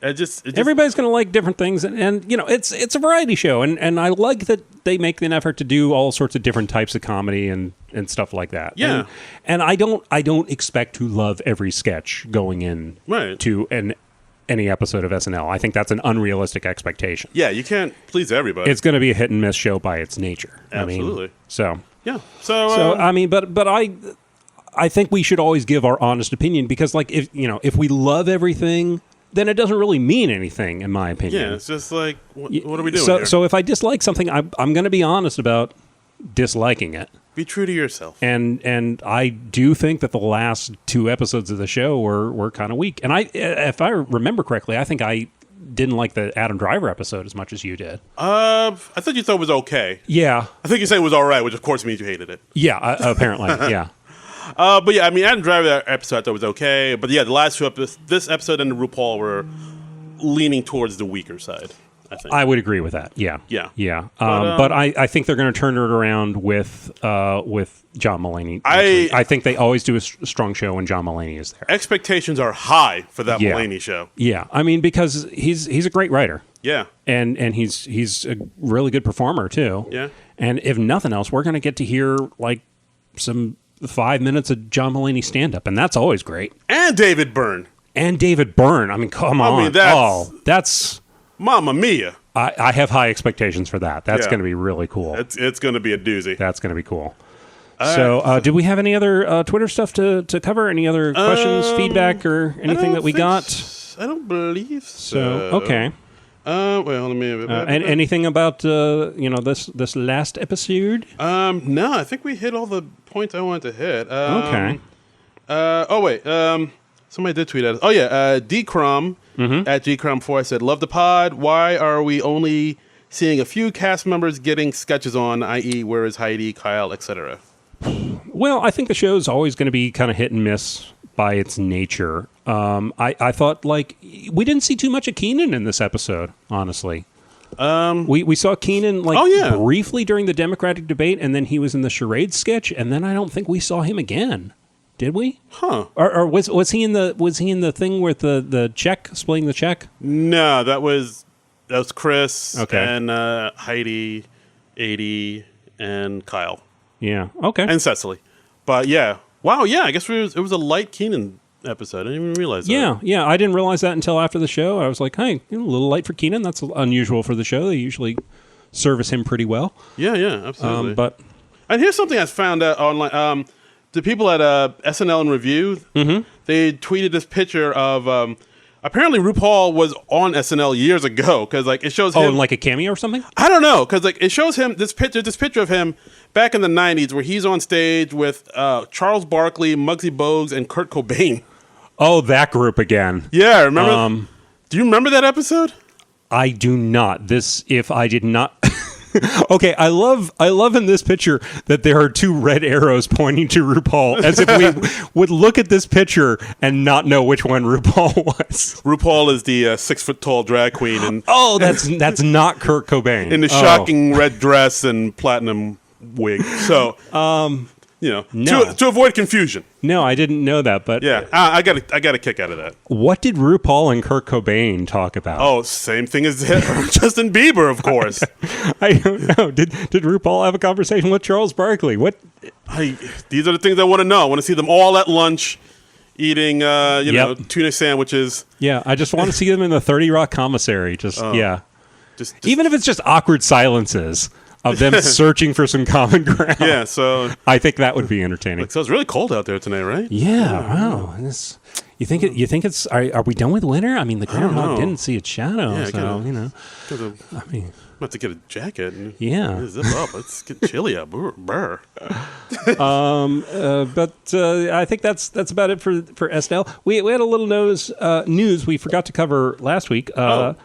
it just everybody's going to like different things, and it's a variety show, and I like that they make an effort to do all sorts of different types of comedy and stuff like that. Yeah, and I don't expect to love every sketch going in to any episode of SNL. I think that's an unrealistic expectation. Yeah, you can't please everybody. It's going to be a hit and miss show by its nature. Absolutely. I mean, so I mean, but I think we should always give our honest opinion, because like if we love everything, then it doesn't really mean anything, in my opinion. Yeah, it's just like, what are we doing here? So if I dislike something, I'm going to be honest about disliking it. Be true to yourself. And I do think that the last 2 episodes of the show were kind of weak. And if I remember correctly, I think I didn't like the Adam Driver episode as much as you did. I thought you thought it was okay. Yeah. I think you said it was all right, which of course means you hated it. Yeah, apparently, yeah. But yeah, I mean, Adam Driver episode I thought was okay. But yeah, the last 2 episodes, this episode and the RuPaul, were leaning towards the weaker side, I think. I would agree with that. Yeah. But I think they're going to turn it around with John Mulaney. I think they always do a strong show when John Mulaney is there. Expectations are high for that Mulaney show. Yeah, I mean, because he's a great writer. Yeah, and he's a really good performer too. Yeah, and if nothing else, we're going to get to hear like some 5 minutes of John Mulaney stand-up, and that's always great. And David Byrne. I mean, come on. I mean, that's Mamma Mia. I have high expectations for that. That's going to be really cool. It's going to be a doozy. That's going to be cool. So, did we have any other Twitter stuff to cover? Any other questions, feedback, or anything that we got? I don't believe so. Okay. Well, let me. And anything about this last episode? No, I think we hit all the points I wanted to hit. Okay. Somebody did tweet at us. Oh yeah, Dcrum at Gcrum4. I said, "Love the pod. Why are we only seeing a few cast members getting sketches on? I.e., where is Heidi, Kyle, etc." Well, I think the show is always going to be kind of hit and miss by its nature. I thought we didn't see too much of Keenan in this episode, honestly. We saw Keenan briefly during the Democratic debate, and then he was in the charade sketch, and then I don't think we saw him again. Did we? Huh? Or was he in the thing with the check, splitting the check? No, that was Chris okay. and Heidi, 80, and Kyle. Yeah. Okay. And Cecily. But yeah. Wow, yeah, I guess it was a light Keenan episode. I didn't even realize that. Yeah, I didn't realize that until after the show. I was like, hey, a little light for Keenan. That's unusual for the show. They usually service him pretty well. Yeah, absolutely. And here's something I found out online. The people at SNL and Review, they tweeted this picture of... apparently, RuPaul was on SNL years ago because, it shows him. Oh, like a cameo or something? I don't know because, it shows him this picture of him back in the '90s where he's on stage with Charles Barkley, Muggsy Bogues, and Kurt Cobain. Oh, that group again. Yeah, remember? Do you remember that episode? I do not. If I did not. Okay, I love in this picture that there are two red arrows pointing to RuPaul, as if we would look at this picture and not know which one RuPaul was. RuPaul is the 6-foot-tall drag queen, and that's not Kurt Cobain in the shocking red dress and platinum wig. So, to avoid confusion. No, I didn't know that, but yeah, I got a kick out of that. What did RuPaul and Kurt Cobain talk about? Oh, same thing as Justin Bieber, of course. I don't know. Did RuPaul have a conversation with Charles Barkley? What? These are the things I want to know. I want to see them all at lunch eating, tuna sandwiches. Yeah, I just want to see them in the 30 Rock commissary. Just even if it's just awkward silences of them searching for some common ground. Yeah, so I think that would be entertaining. So it's really cold out there tonight, right? Yeah. Wow. You think it's? Are we done with winter? I mean, the groundhog didn't see its shadow. Yeah, so I'm about to get a jacket. And zip up. It's getting chilly out. Brr. But I think that's about it for SNL. We had a little news we forgot to cover last week.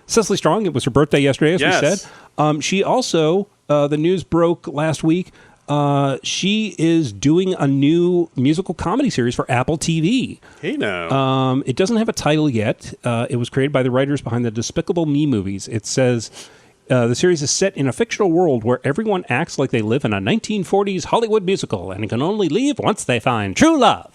Cecily Strong. It was her birthday yesterday, as we said. She also. The news broke last week. She is doing a new musical comedy series for Apple TV. Hey, now. It doesn't have a title yet. It was created by the writers behind the Despicable Me movies. It says the series is set in a fictional world where everyone acts like they live in a 1940s Hollywood musical and can only leave once they find true love.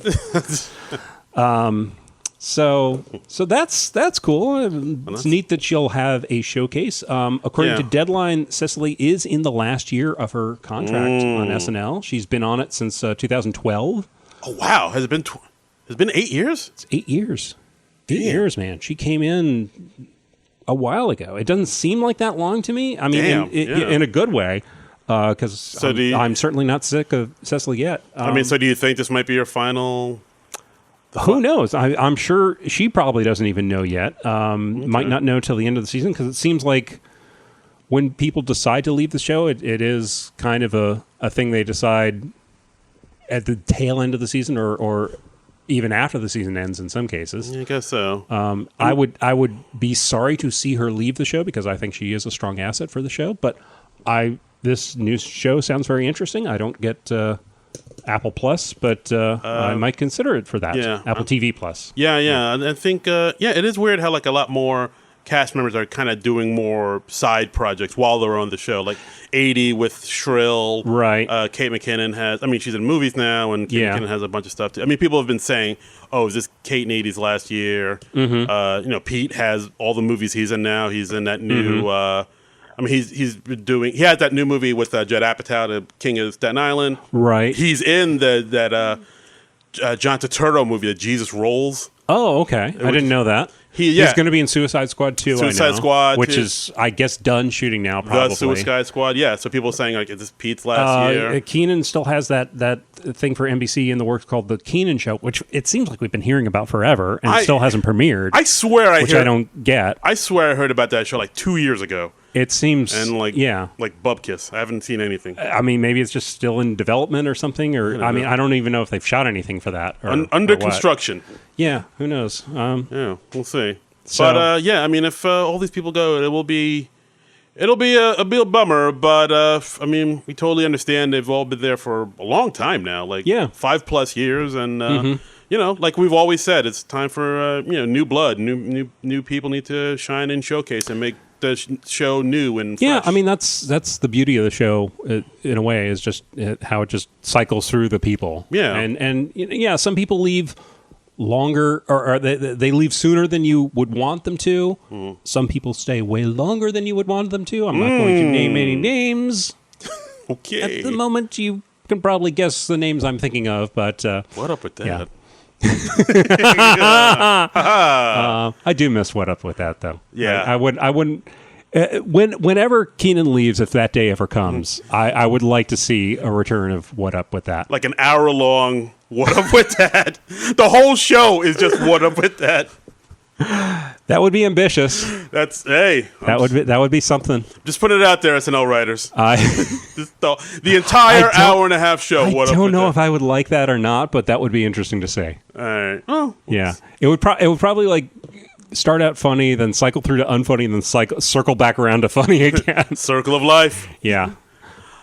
So that's cool. It's neat that she'll have a showcase. According to Deadline, Cecily is in the last year of her contract on SNL. She's been on it since 2012. Oh wow! Has it been 8 years? It's 8 years. 8 years, man. She came in a while ago. It doesn't seem like that long to me. I mean, in a good way. Because I'm certainly not sick of Cecily yet. So do you think this might be your final? Who knows? I'm sure she probably doesn't even know yet. Might not know till the end of the season because it seems like when people decide to leave the show, it is kind of a thing they decide at the tail end of the season or even after the season ends in some cases. Yeah, I guess so. I would be sorry to see her leave the show because I think she is a strong asset for the show. But this new show sounds very interesting. I don't get Apple Plus, but I might consider it for that. Yeah, Apple TV Plus. Yeah. I think it is weird how a lot more cast members are kind of doing more side projects while they're on the show, like 80 with Shrill. Right. Kate McKinnon has. I mean, she's in movies now, and Kate McKinnon has a bunch of stuff too. I mean, people have been saying, "Oh, is this Kate and 80's last year?" Mm-hmm. Pete has all the movies he's in now. He's in that new. He has that new movie with Judd Apatow, the King of Staten Island. Right. He's in that John Turturro movie, that Jesus Rolls. Oh, okay. I didn't know that. He's going to be in Suicide Squad 2. Suicide Squad, which is, I guess, done shooting now. Probably the Suicide Squad. Yeah. So people are saying like, is this Pete's last year? Keenan still has that thing for NBC in the works called the Keenan Show, which it seems like we've been hearing about forever, and still hasn't premiered. I swear, I don't get. I swear, I heard about that show like 2 years ago. It seems, and like Bubkiss. I haven't seen anything. I mean, maybe it's just still in development or something. Or I don't even know if they've shot anything for that. Under construction. Yeah, who knows? Yeah, we'll see. So, but yeah, I mean, if all these people go, it'll be a bummer. But I mean, we totally understand. They've all been there for a long time now, like 5+ years, and you know, like we've always said, it's time for new blood. New people need to shine and showcase and make the show new and fresh. Yeah, I mean that's the beauty of the show in a way, is just how it just cycles through the people. Yeah, and yeah, some people leave longer, or they leave sooner than you would want them to. Some people stay way longer than you would want them to. I'm not going to name any names. Okay. At the moment, you can probably guess the names I'm thinking of, but what up with that? Yeah. I do miss What Up With That, though. Yeah, I wouldn't. Whenever Keenan leaves, if that day ever comes, I would like to see a return of What Up With That. Like an hour-long What Up With That. The whole show is just What Up With That. That would be ambitious. That would be something. Just put it out there, SNL writers. The entire hour and a half show. I don't know if I would like that or not, but that would be interesting to say. All right. Oh, yeah. It would probably like start out funny, then cycle through to unfunny, and then circle back around to funny again. Circle of life. Yeah.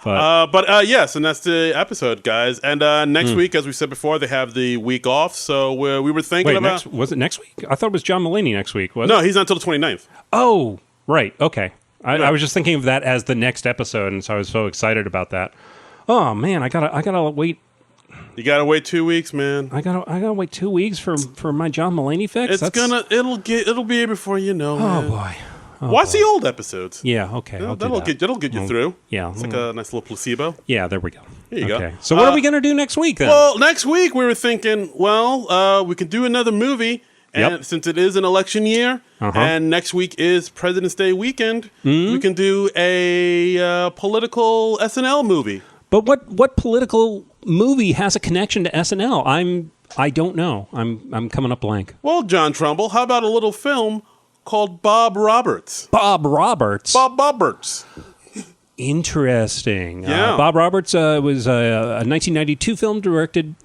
But yes, and that's the episode, guys. And next week, as we said before, they have the week off. So we were thinking about... was it next week? I thought it was John Mulaney next week. No, he's not until the 29th. Oh, right. Okay. I was just thinking of that as the next episode, and so I was so excited about that. Oh, man, I gotta wait. You gotta wait 2 weeks, man. I gotta wait 2 weeks for my John Mulaney fix. It'll be here before you know. Oh, man. boy. Watch the old episodes. Yeah, okay. That'll get you through. Yeah. It's like a nice little placebo. Yeah, there we go. Here you go. So what are we going to do next week, then? Well, next week we were thinking, we could do another movie. And since it is an election year, and next week is President's Day weekend, we can do a political SNL movie. But what political movie has a connection to SNL? I don't know. I'm coming up blank. Well, John Trumbull, how about a little film called Bob Roberts? Bob Roberts. Bob Roberts. Interesting. Yeah. Bob Roberts was a 1992 film written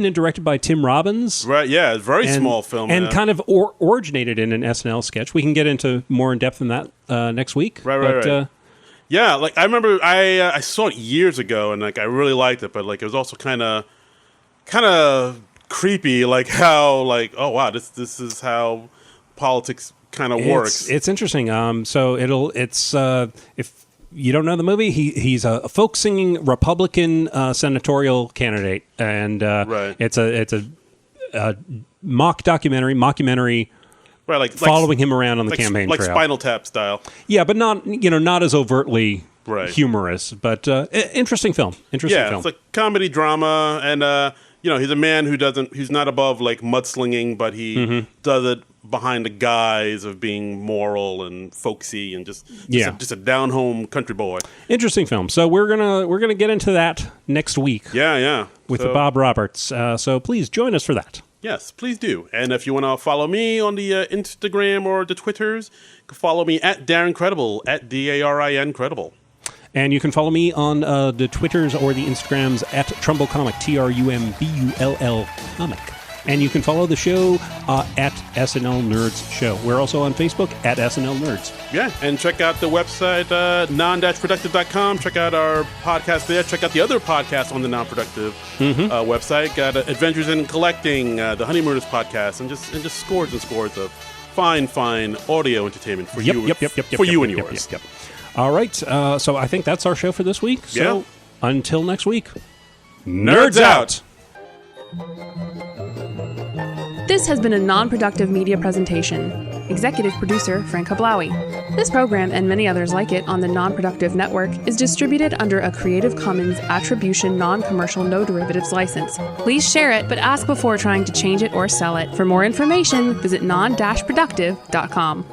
and directed by Tim Robbins. Right, yeah, it's a very small film. And kind of originated in an SNL sketch. We can get into more in depth than that next week. Right. Yeah, like I remember I saw it years ago, and like I really liked it, but like it was also kind of creepy, like how like, oh wow, this is how politics kind of works. It's interesting. So if you don't know the movie, he's a folk singing Republican senatorial candidate, and it's a mockumentary. Right, like following him around on the campaign trail, like Spinal Tap style. Yeah, but not as overtly humorous, but interesting film. It's like comedy drama, and he's a man who's not above like mudslinging, but he does it behind the guise of being moral and folksy and just a down home country boy. Interesting film. So we're gonna get into that next week. Yeah. With Bob Roberts. So please join us for that. Yes, please do. And if you want to follow me on the Instagram or the Twitters, you can follow me at Darren Credible, at DARIN Credible. And you can follow me on the Twitters or the Instagrams at Trumbull Comic, TRUMBULL Comic. And you can follow the show at SNL Nerds Show. We're also on Facebook at SNL Nerds. Yeah, and check out the website, Non-Productive.com. Check out our podcast there. Check out the other podcasts on the Non-Productive website. Got Adventures in Collecting, the Honeymooners podcast, and just scores and scores of fine audio entertainment for you and yours. Yep. All right, so I think that's our show for this week. So until next week, Nerds out! This has been a Non-Productive Media presentation. Executive producer, Frank Hablawi. This program and many others like it on the Non-Productive Network is distributed under a Creative Commons Attribution Non-Commercial No Derivatives license. Please share it, but ask before trying to change it or sell it. For more information, visit non-productive.com.